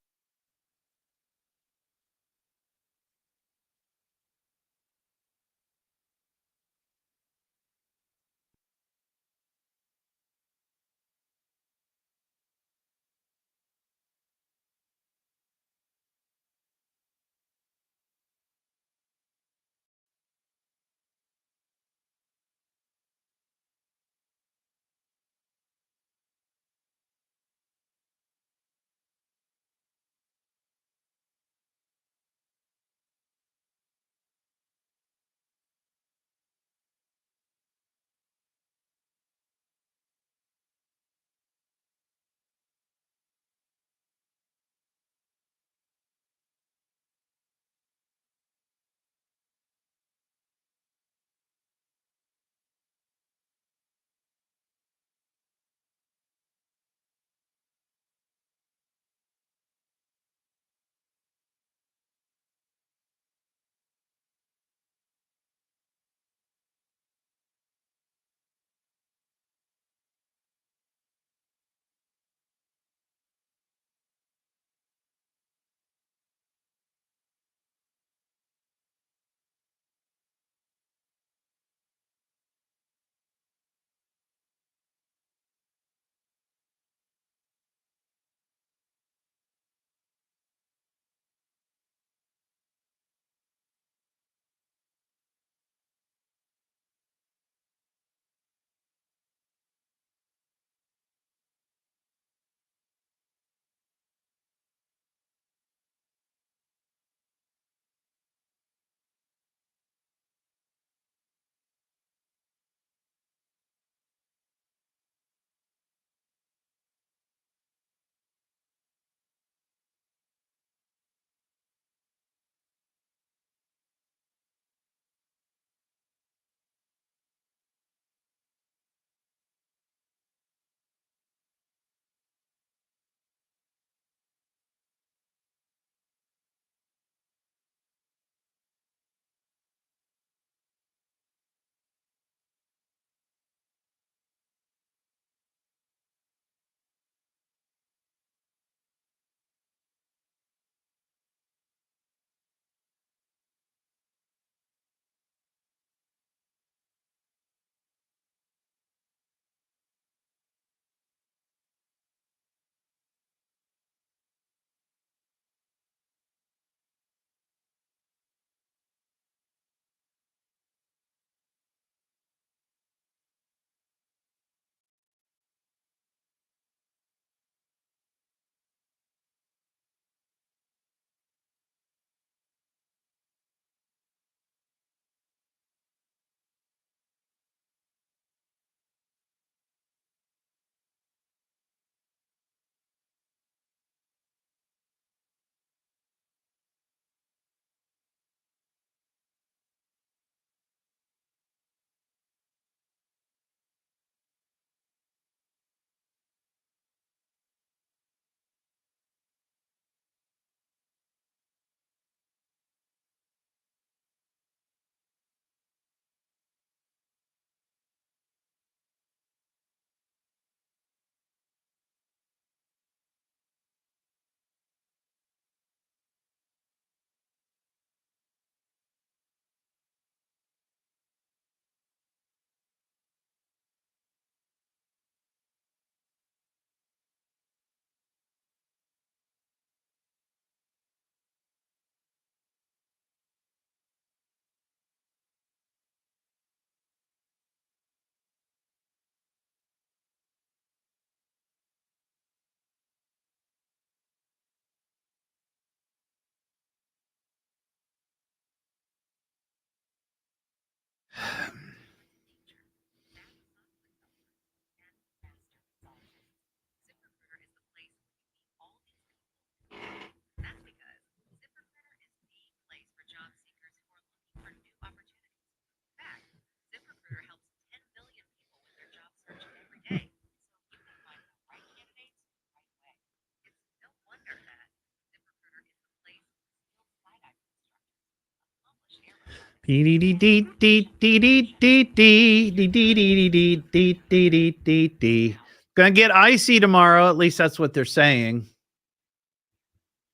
Gonna get icy tomorrow. At least that's what they're saying.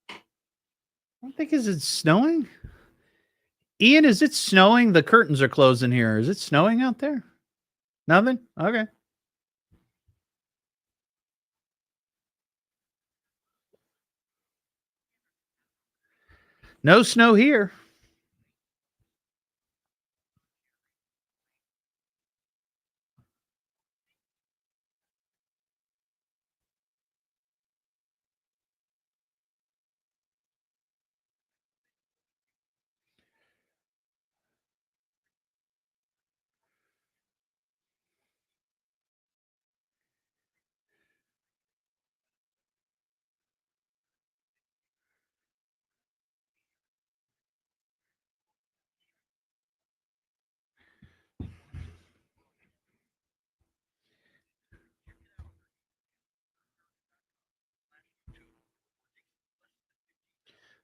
I don't think is it snowing? Ian, is it snowing? The curtains are closing here. Is it snowing out there? Nothing? Okay. No snow here.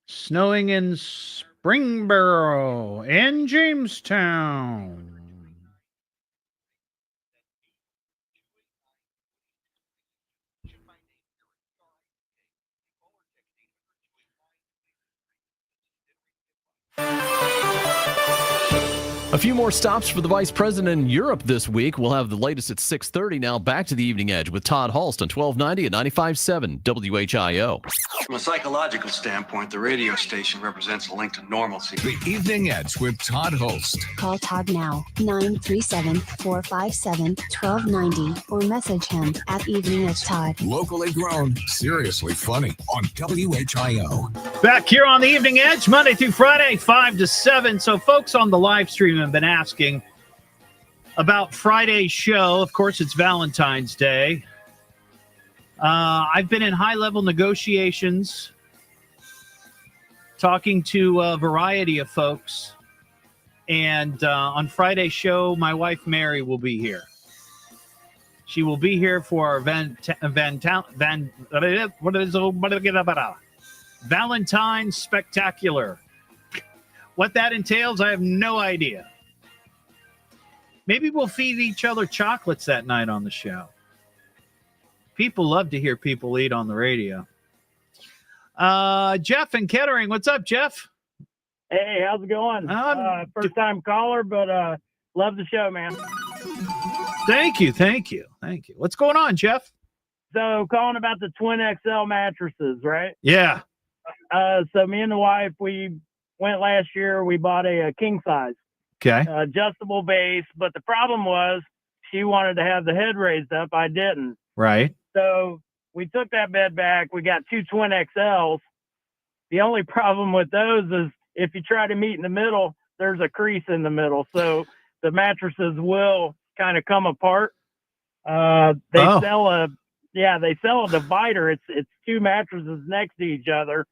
Snowing in Springboro and Jamestown. A few more stops for the vice president in Europe this week. We'll have the latest at 6:30. Now back to the Evening Edge with Todd Hollst on 1290 at 95.7 WHIO. From a psychological standpoint, the radio station represents a link to normalcy. The Evening Edge with Todd Hollst. Call Todd now, 937-457-1290, or message him at Evening Edge Todd. Locally grown, seriously funny on WHIO. Back here on the Evening Edge, Monday through Friday, 5 to 7. So folks on the live stream have been asking about Friday's show. Of course, it's Valentine's Day. I've been in high-level negotiations, talking to a variety of folks. And on Friday's show, my wife, Mary, will be here. She will be here for our Valentine's Spectacular. What that entails, I have no idea. Maybe we'll feed each other chocolates that night on the show. People love to hear people eat on the radio. Jeff in Kettering. What's up, Jeff? Hey, how's it going? First-time caller, but love the show, man. Thank you. What's going on, Jeff? So, calling about the Twin XL mattresses, right? Yeah. So, me and the wife, we went last year. We bought a king size. Okay. Adjustable base, but the problem was she wanted to have the head raised up. I didn't. Right. So we took that bed back. We got two Twin XLs. The only problem with those is if you try to meet in the middle, there's a crease in the middle. So the mattresses will kind of come apart. They sell a divider. It's two mattresses next to each other.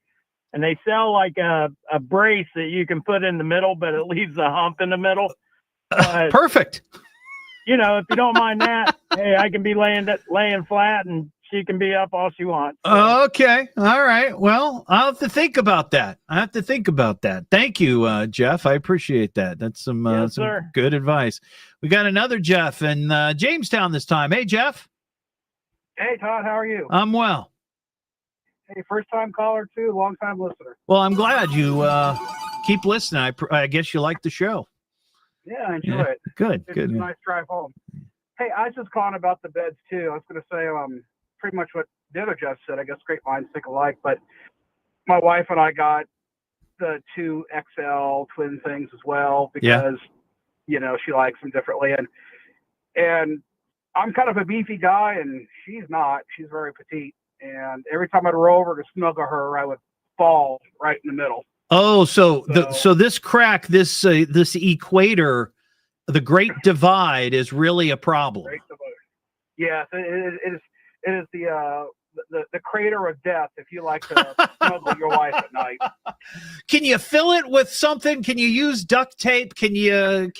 And they sell like a brace that you can put in the middle, but it leaves a hump in the middle. Perfect. You know, if you don't mind that, hey, I can be laying flat and she can be up all she wants. So. Okay. All right. Well, I'll have to think about that. Thank you, Jeff. I appreciate that. That's some good advice. We got another Jeff in Jamestown this time. Hey, Jeff. Hey, Todd. How are you? I'm well. Hey, first-time caller, too, long-time listener. Well, I'm glad you keep listening. I guess you like the show. Yeah, I enjoy it. Good. It's a nice drive home. Hey, I was just calling about the beds, too. I was going to say pretty much what the other Jeff said. I guess great minds think alike. But my wife and I got the two XL twin things as well because, you know, she likes them differently. And I'm kind of a beefy guy, and she's not. She's very petite. And every time I'd roll over to snuggle her, I would fall right in the middle. Oh, so this crack, this equator, the Great Divide is really a problem. Yes, it is the crater of death. If you like to snuggle your wife at night, can you fill it with something? Can you use duct tape? Can you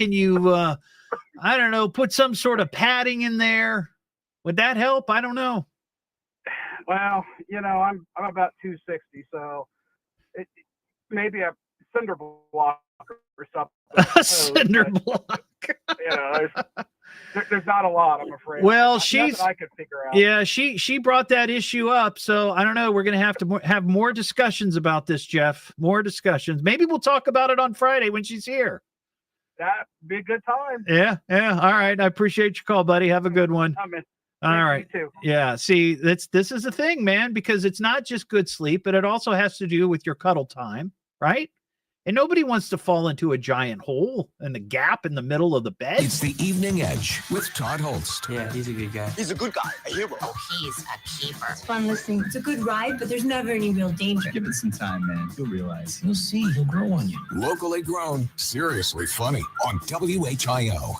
I don't know, put some sort of padding in there? Would that help? I don't know. Well, you know, I'm about 260, so maybe cinder block or something. A cinder block. There's not a lot, I'm afraid. Well, Nothing I could figure out. Yeah, she brought that issue up, so I don't know. We're going to have more discussions about this, Jeff. More discussions. Maybe we'll talk about it on Friday when she's here. That'd be a good time. Yeah. All right. I appreciate your call, buddy. Have a good one. All right. You too. Yeah. See, this is the thing, man, because it's not just good sleep, but it also has to do with your cuddle time, right? And nobody wants to fall into a giant hole and a gap in the middle of the bed. It's the Evening Edge with Todd Hollst. Yeah, he's a good guy. He's a good guy, a hero. Oh, he's a keeper. It's fun listening. It's a good ride, but there's never any real danger. Give it some time, man. You'll realize. You'll see. He'll grow on you. Locally grown, seriously funny on WHIO.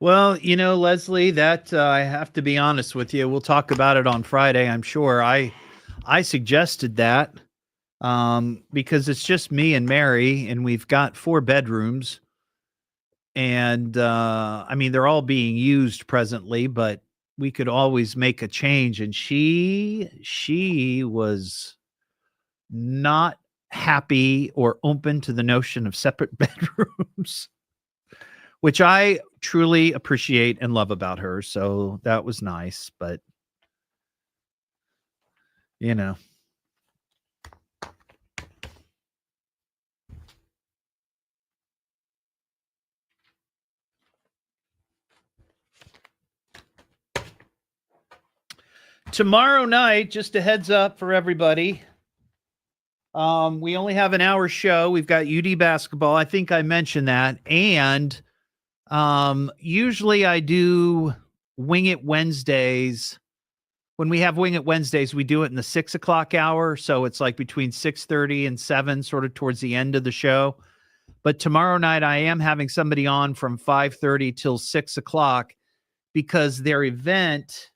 Well, Leslie, that I have to be honest with you. We'll talk about it on Friday, I'm sure. I suggested that because it's just me and Mary, and we've got 4 bedrooms. And I mean, they're all being used presently, but we could always make a change. And she was not happy or open to the notion of separate bedrooms, which I truly appreciate and love about her. So that was nice, but tomorrow night, just a heads up for everybody. We only have an hour show. We've got UD basketball. I think I mentioned that. And usually I do Wing It Wednesdays. When we have Wing It Wednesdays, we do it in the 6 o'clock hour. So it's like between 6:30 and 7, sort of towards the end of the show. But tomorrow night, I am having somebody on from 5:30 till 6 o'clock because their event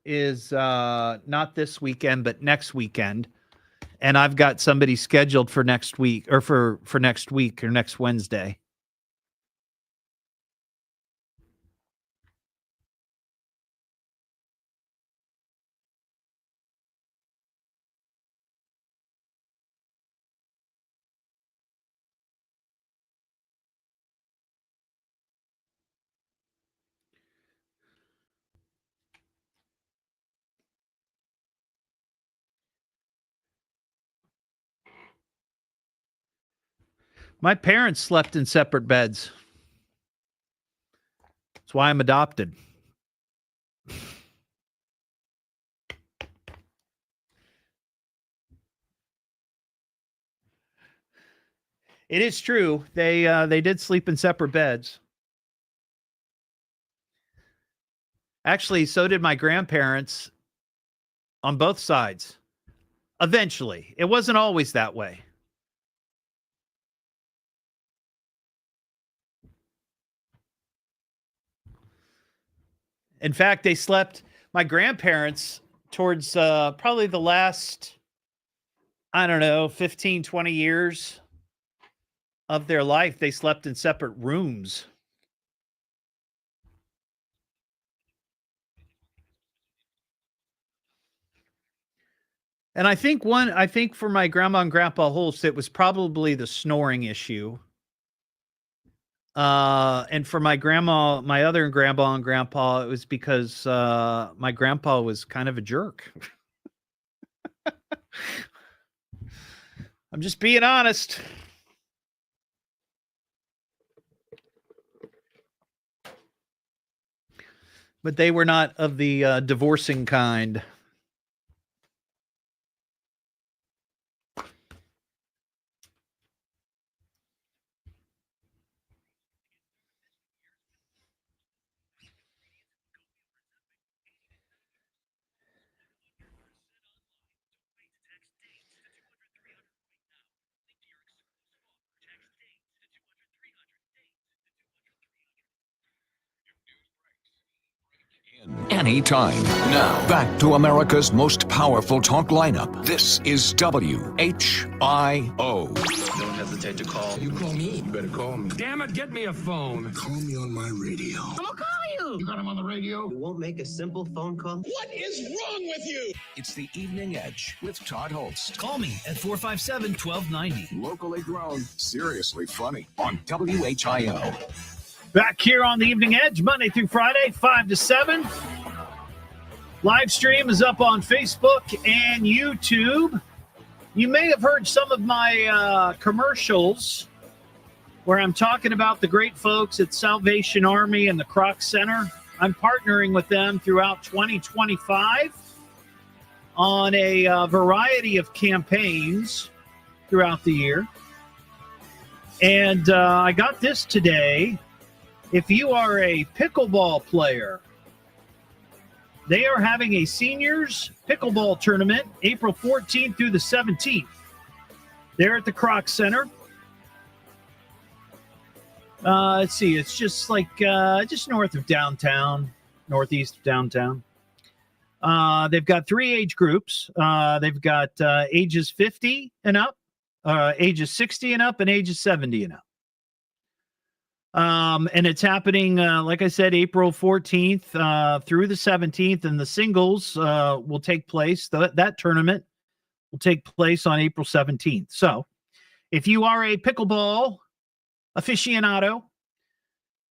is not this weekend, but next weekend. And I've got somebody scheduled for next week or for next week or next Wednesday. My parents slept in separate beds. That's why I'm adopted. It is true. They did sleep in separate beds. Actually, so did my grandparents on both sides. Eventually. It wasn't always that way. In fact, they slept, my grandparents, towards probably the last, 15, 20 years of their life, they slept in separate rooms. And I think for my grandma and grandpa Hollst, it was probably the snoring issue. And for my other grandma and grandpa, it was because my grandpa was kind of a jerk. I'm just being honest. But they were not of the divorcing kind. Anytime. Now, back to America's most powerful talk lineup. This is WHIO. Don't hesitate to call. You call me. You better call me. Damn it, get me a phone. Call me on my radio. I'm gonna call you. You got him on the radio? You won't make a simple phone call? What is wrong with you? It's the Evening Edge with Todd Hollst. Call me at 457-1290. Locally grown, seriously funny on WHIO. Back here on the Evening Edge, Monday through Friday, 5 to 7. Live stream is up on Facebook and YouTube. You may have heard some of my commercials where I'm talking about the great folks at Salvation Army and the Kroc Center. I'm partnering with them throughout 2025 on a variety of campaigns throughout the year. And I got this today. If you are a pickleball player, they are having a seniors pickleball tournament April 14th through the 17th. They're at the Kroc Center. Let's see, it's just like just north of downtown, northeast of downtown. They've got 3 age groups. They've got ages 50 and up, ages 60 and up, and ages 70 and up. And it's happening, like I said, April 14th through the 17th, and the singles will take place. That tournament will take place on April 17th. So if you are a pickleball aficionado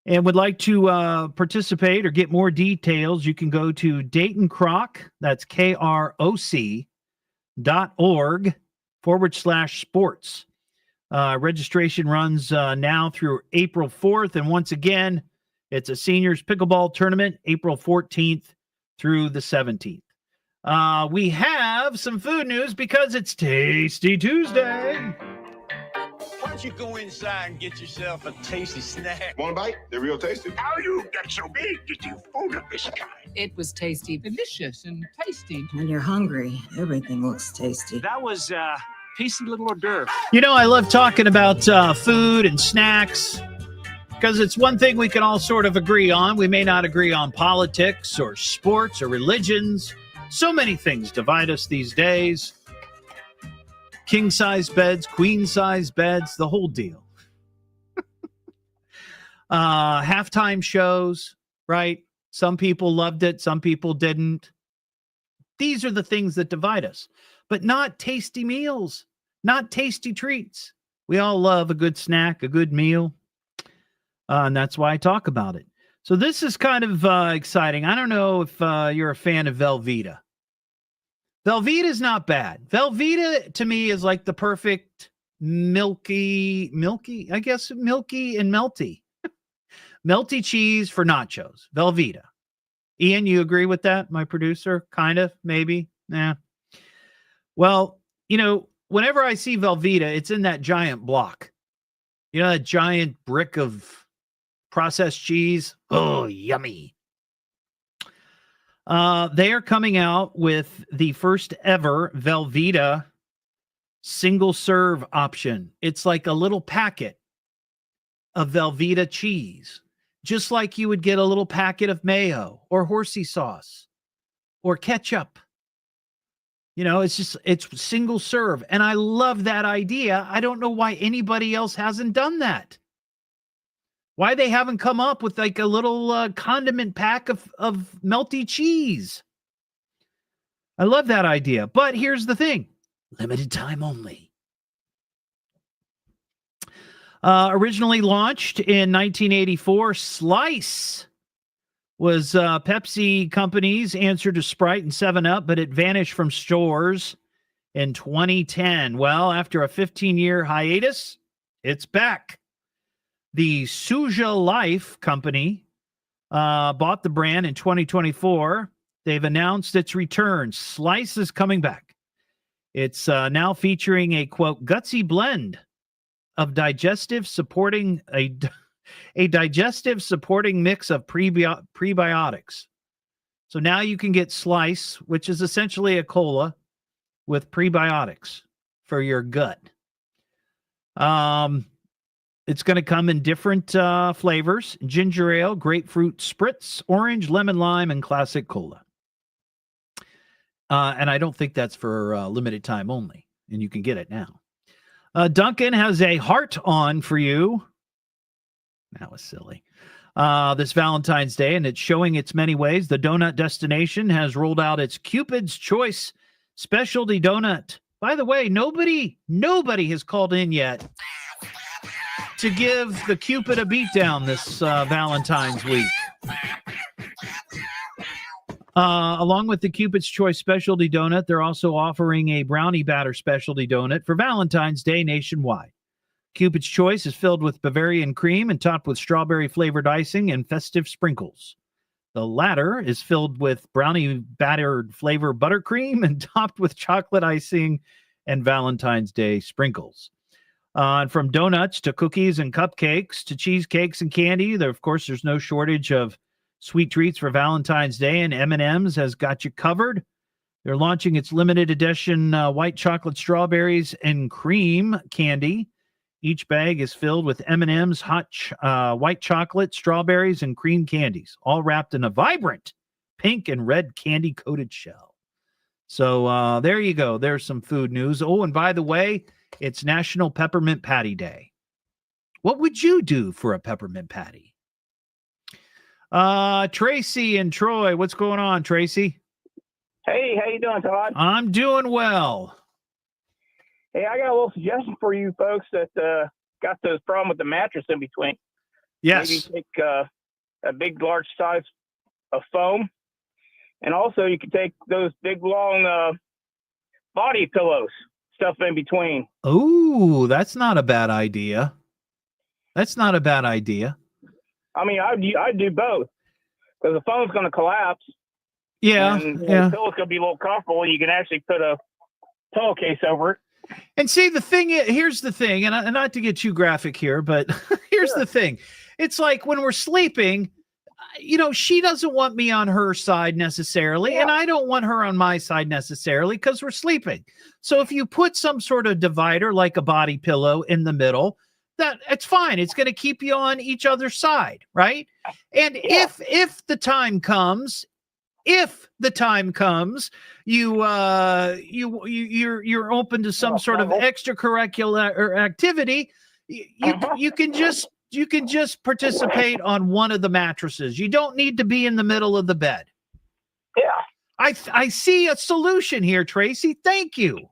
and would like to participate or get more details, you can go to Dayton Kroc, that's KROC.org/sports. Registration runs now through April 4th. And once again, it's a seniors pickleball tournament, April 14th through the 17th. We have some food news because it's Tasty Tuesday. Why don't you go inside and get yourself a tasty snack? Want a bite? They're real tasty. How you get so big that you food of this kind? It was tasty, delicious, and tasty. When you're hungry, everything looks tasty. That was tasty little hors d'oeuvre. You know, I love talking about food and snacks because it's one thing we can all sort of agree on. We may not agree on politics or sports or religions. So many things divide us these days. King-size beds, queen-size beds, the whole deal. Halftime shows, right? Some people loved it. Some people didn't. These are the things that divide us. But not tasty meals, not tasty treats. We all love a good snack, a good meal. And that's why I talk about it. So this is kind of exciting. I don't know if you're a fan of Velveeta. Velveeta is not bad. Velveeta, to me, is like the perfect milky, I guess milky and melty. Melty cheese for nachos, Velveeta. Ian, you agree with that? My producer? Kind of, maybe? Nah. Well, whenever I see Velveeta, it's in that giant block. That giant brick of processed cheese. Oh, yummy. They are coming out with the first ever Velveeta single serve option. It's like a little packet of Velveeta cheese, just like you would get a little packet of mayo or horsey sauce or ketchup. It's single serve. And I love that idea. I don't know why anybody else hasn't done that. Why they haven't come up with like a little condiment pack of melty cheese. I love that idea. But here's the thing. Limited time only. Originally launched in 1984, Slice was Pepsi Company's answer to Sprite and 7-Up, but it vanished from stores in 2010. Well, after a 15-year hiatus, it's back. The Suja Life Company bought the brand in 2024. They've announced its return. Slice is coming back. It's now featuring a, quote, gutsy blend of digestive supporting mix of prebiotics. So now you can get Slice, which is essentially a cola with prebiotics for your gut. It's going to come in different flavors: ginger ale, grapefruit spritz, orange, lemon lime, and classic cola. And I don't think that's for limited time only, and you can get it now. Duncan has a heart on for you. That was silly. This Valentine's Day, and it's showing its many ways. The donut destination has rolled out its Cupid's Choice specialty donut. By the way, nobody has called in yet to give the Cupid a beatdown this Valentine's week. Along with the Cupid's Choice specialty donut, they're also offering a brownie batter specialty donut for Valentine's Day nationwide. Cupid's Choice is filled with Bavarian cream and topped with strawberry-flavored icing and festive sprinkles. The latter is filled with brownie battered flavor buttercream and topped with chocolate icing and Valentine's Day sprinkles. And from donuts to cookies and cupcakes to cheesecakes and candy, of course, there's no shortage of sweet treats for Valentine's Day, and M&M's has got you covered. They're launching its limited edition white chocolate strawberries and cream candy. Each bag is filled with M&M's hot white chocolate, strawberries, and cream candies, all wrapped in a vibrant pink and red candy-coated shell. So there you go. There's some food news. Oh, and by the way, it's National Peppermint Patty Day. What would you do for a peppermint patty? Tracy and Troy, what's going on, Tracy? Hey, how you doing, Todd? I'm doing well. Hey, I got a little suggestion for you folks that got those problem with the mattress in between. Yes. Maybe take a big, large size of foam, and also you can take those big, long body pillows, stuff in between. Oh, that's not a bad idea. I mean, I'd do both because the foam's going to collapse. Yeah, and yeah. The pillow's going to be a little comfortable, and you can actually put a pillowcase over it. And see, here's the thing, and not to get too graphic here, but here's the thing. It's like when we're sleeping, she doesn't want me on her side necessarily, and I don't want her on my side necessarily because we're sleeping. So if you put some sort of divider like a body pillow in the middle, it's fine. It's going to keep you on each other's side, right? And if the time comes, you're open to some sort of extracurricular activity, you can just participate on one of the mattresses. You don't need to be in the middle of the bed. Yeah. I see a solution here, Tracy. Thank you.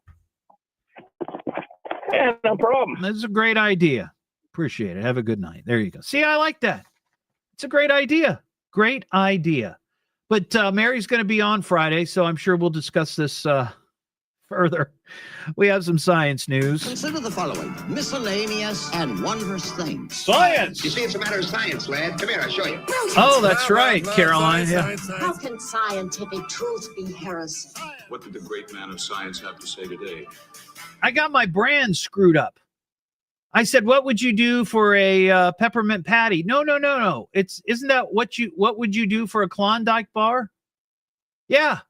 Yeah, no problem. That's a great idea. Appreciate it. Have a good night. There you go. See, I like that. It's a great idea. Great idea. But Mary's going to be on Friday, so I'm sure we'll discuss this further, we have some science news. Consider the following: miscellaneous and wondrous things. Science! You see, it's a matter of science, lad. Come here, I'll show you. Oh, that's right, Caroline. Yeah. How can scientific truth be heresy? What did the great man of science have to say today? I got my brand screwed up. I said, "What would you do for a peppermint patty?" No. Isn't that what would you do for a Klondike bar? Yeah.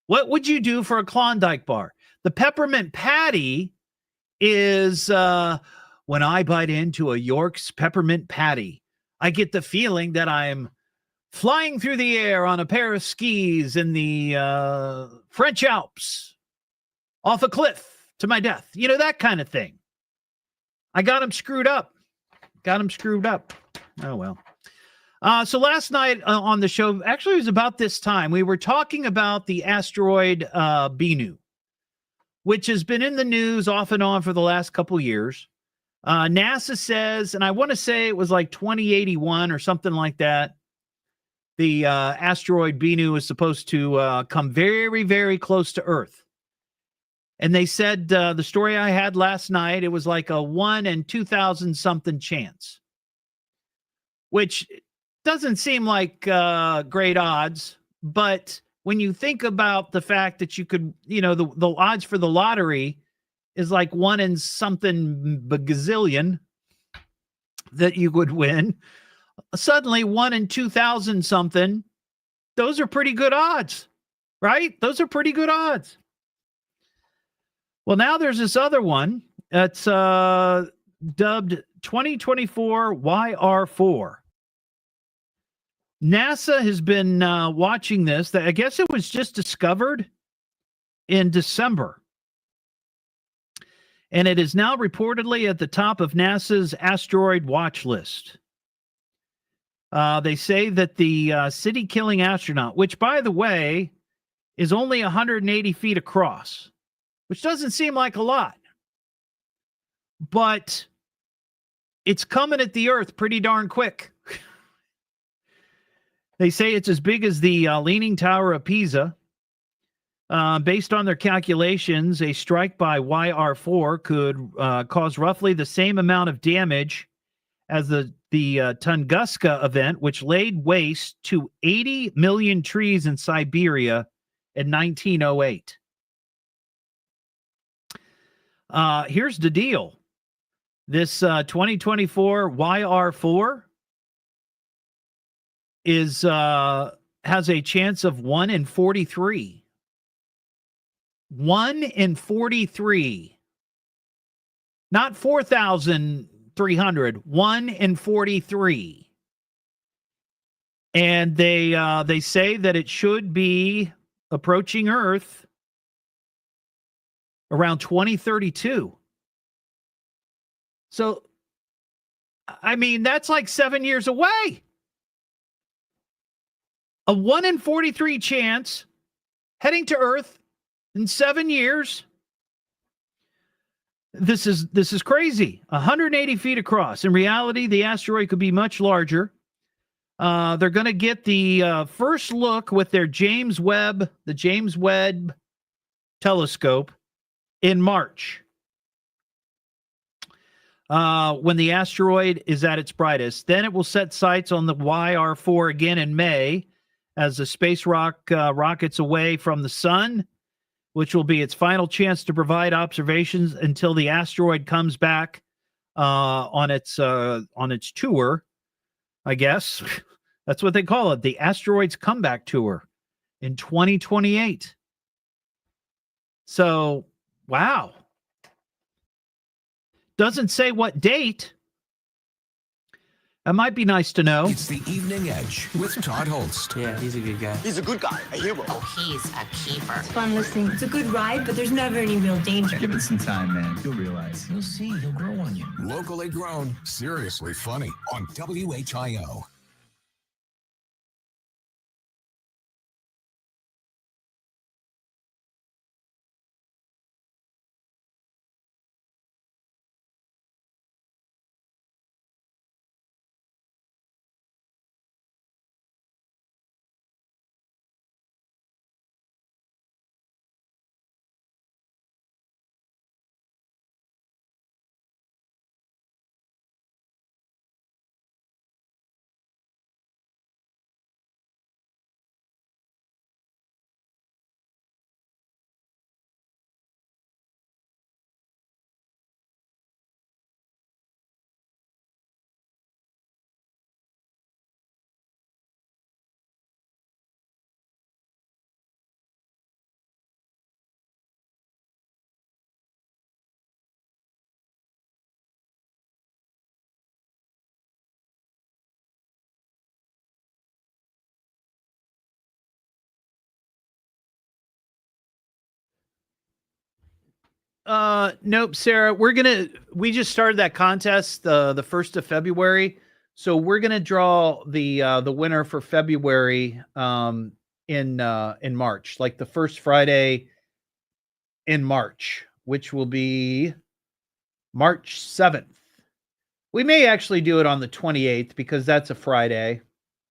What would you do for a Klondike bar? The peppermint patty is when I bite into a York's peppermint patty, I get the feeling that I'm flying through the air on a pair of skis in the French Alps off a cliff to my death. You know, that kind of thing. I got him screwed up. Oh, well. So last night on the show, actually it was about this time, we were talking about the asteroid Bennu, which has been in the news off and on for the last couple years. NASA says, and I want to say it was like 2081 or something like that, the asteroid Bennu is supposed to come very, very close to Earth. And they said the story I had last night, it was like a 1 in 2,000 something chance, which doesn't seem like great odds. But when you think about the fact that you could, you know, the odds for the lottery is like 1 in something gazillion that you would win. Suddenly 1 in 2,000 something, those are pretty good odds, right? Those are pretty good odds. Well, now there's this other one that's dubbed 2024 YR4. NASA has been watching this. I guess it was just discovered in December. And it is now reportedly at the top of NASA's asteroid watch list. They say that the city-killing astronaut, which, by the way, is only 180 feet across, which doesn't seem like a lot, but it's coming at the Earth pretty darn quick. They say it's as big as the Leaning Tower of Pisa. Based on their calculations, a strike by YR4 could cause roughly the same amount of damage as the Tunguska event, which laid waste to 80 million trees in Siberia in 1908. Here's the deal. This 2024 YR4 has a chance of 1 in 43. 1 in 43. Not 4,300. 1 in 43. And they say that it should be approaching Earth around 2032. So, I mean, that's like 7 years away. A 1 in 43 chance heading to Earth in 7 years. This is crazy. 180 feet across. In reality, the asteroid could be much larger. They're going to get the first look with their James Webb telescope in March, when the asteroid is at its brightest. Then it will set sights on the YR4 again in May as the space rockets away from the sun, which will be its final chance to provide observations until the asteroid comes back on its tour, I guess. That's what they call it, the asteroid's comeback tour in 2028. So, wow. Doesn't say what date. That might be nice to know. It's the Evening Edge with Todd Hollst. Yeah, he's a good guy. He's a good guy, a hero. Oh, he's a keeper. It's fun listening. It's a good ride, but there's never any real danger. Give it some time, man. You'll realize. You'll see. He'll grow on you. Locally grown, seriously funny on WHIO. Nope, Sarah. We just started that contest the 1st of February. So we're gonna draw the winner for February in March, like the first Friday in March, which will be March 7th. We may actually do it on the 28th because that's a Friday.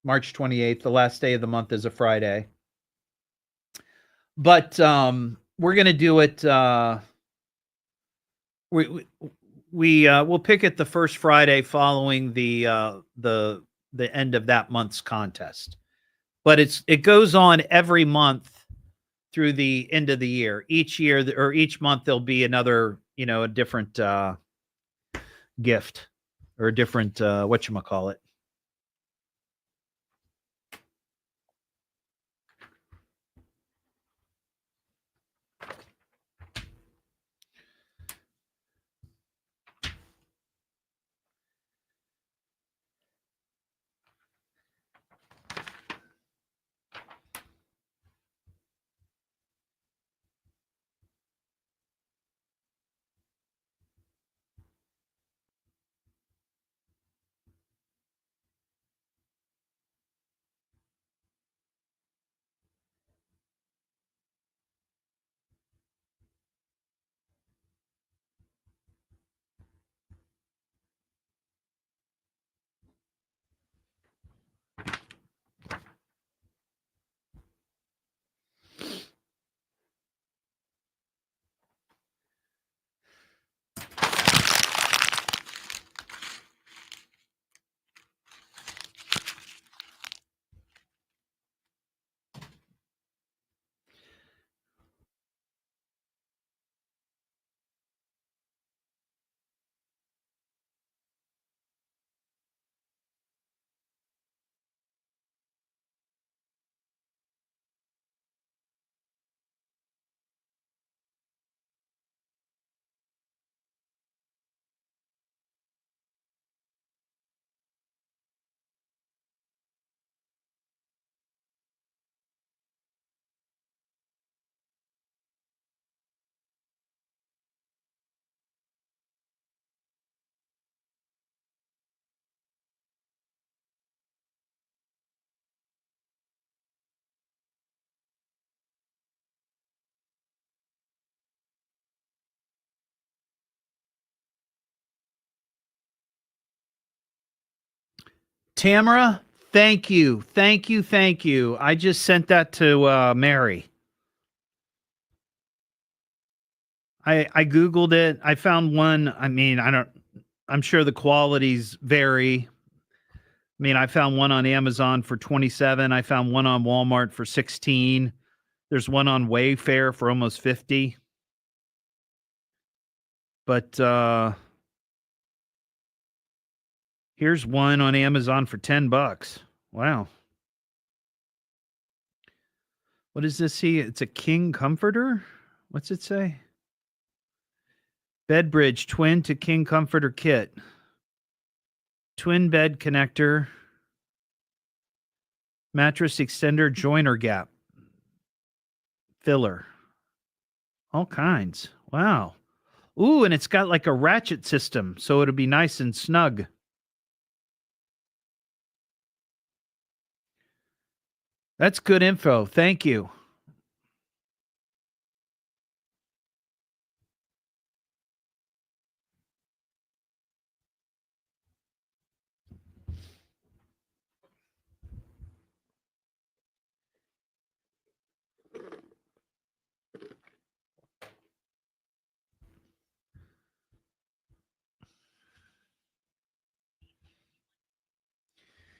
March 28th, the last day of the month is a Friday. But we're gonna do it. We'll pick it the first Friday following the end of that month's contest. But it goes on every month through the end of the year. Each year or each month there'll be another, a different gift or a different whatchamacallit. Tamara, thank you. Thank you. Thank you. I just sent that to Mary. I Googled it. I found one. I mean, I'm sure the qualities vary. I mean, I found one on Amazon for 27. I found one on Walmart for 16. There's one on Wayfair for almost 50. But here's one on Amazon for $10. Wow. What does this see? It's a king comforter? What's it say? Bed bridge, twin to king comforter kit. Twin bed connector. Mattress extender joiner gap. Filler. All kinds. Wow. Ooh, and it's got like a ratchet system, so it'll be nice and snug. That's good info. Thank you.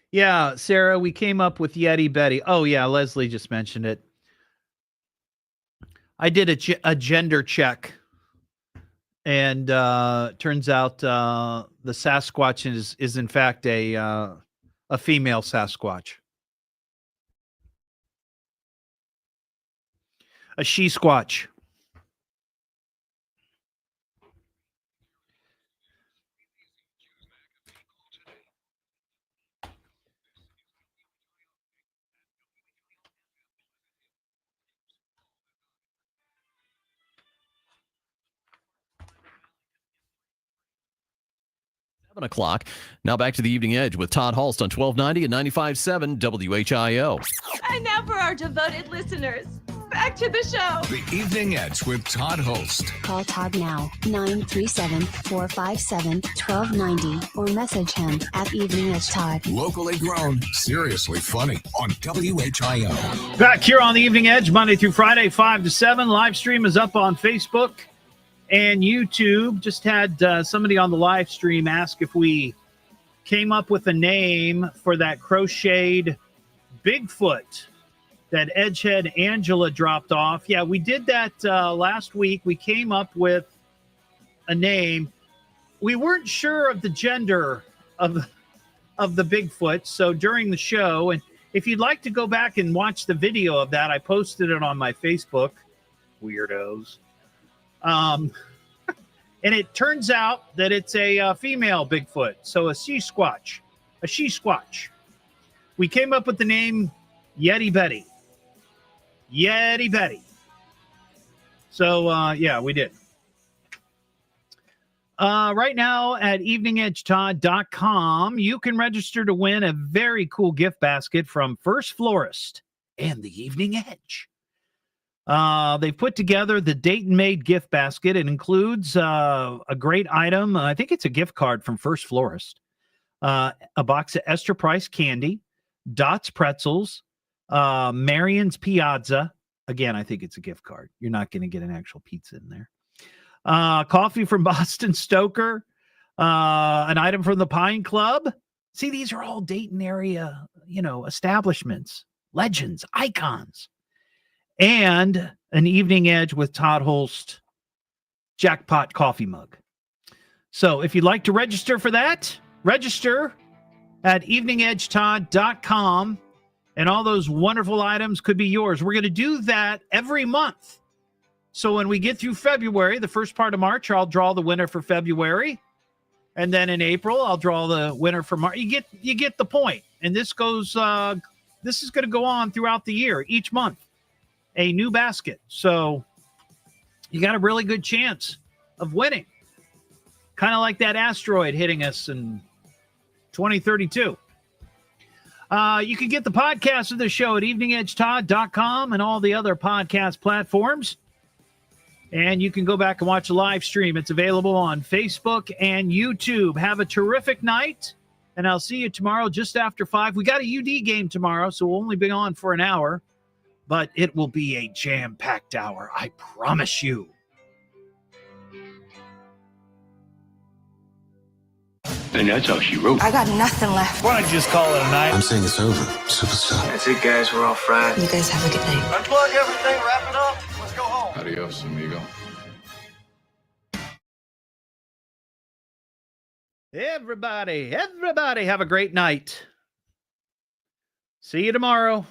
Yeah, Sarah, we came up with Yeti Betty. Oh, yeah, Leslie just mentioned it. I did a gender check, and turns out the Sasquatch is in fact a female Sasquatch. A she-squatch. 7 o'clock. Now back to the Evening Edge with Todd Hollst on 1290 and 95.7 WHIO. And now for our devoted listeners, back to the show. The Evening Edge with Todd Hollst. Call Todd now, 937-457-1290, or message him at Evening Edge Todd. Locally grown, seriously funny on WHIO. Back here on the Evening Edge, Monday through Friday, 5 to 7. Live stream is up on Facebook and YouTube. Just had somebody on the live stream ask if we came up with a name for that crocheted Bigfoot that Edgehead Angela dropped off. Yeah, we did that last week. We came up with a name. We weren't sure of the gender of the Bigfoot, so during the show, and if you'd like to go back and watch the video of that, I posted it on my Facebook. Weirdos. And it turns out that it's a female Bigfoot, so a she-squatch. A she-squatch. We came up with the name Yeti Betty. Yeti Betty. So, yeah, we did. Right now at eveningedgetodd.com, you can register to win a very cool gift basket from First Florist and the Evening Edge. They've put together the Dayton-made gift basket. It includes a great item. I think it's a gift card from First Florist. A box of Esther Price candy, Dots pretzels, Marion's Piazza. Again, I think it's a gift card. You're not going to get an actual pizza in there. Coffee from Boston Stoker, an item from the Pine Club. See, these are all Dayton area, establishments, legends, icons. And an Evening Edge with Todd Hollst jackpot coffee mug. So if you'd like to register for that, register at eveningedgetodd.com, and all those wonderful items could be yours. We're going to do that every month. So when we get through February, the first part of March, I'll draw the winner for February. And then in April, I'll draw the winner for March. You get the point. And this goes, this is going to go on throughout the year, each month. A new basket. So you got a really good chance of winning. Kind of like that asteroid hitting us in 2032. You can get the podcast of the show at eveningedgetodd.com and all the other podcast platforms. And you can go back and watch a live stream. It's available on Facebook and YouTube. Have a terrific night, and I'll see you tomorrow just after 5. We got a UD game tomorrow, so we'll only be on for an hour. But it will be a jam-packed hour, I promise you. And that's all she wrote. I got nothing left. Why don't you just call it a night? I'm saying it's over. Superstar. That's it, guys. We're all fried. You guys have a good night. Unplug everything, wrap it up. Let's go home. Adios, amigo. Everybody have a great night. See you tomorrow.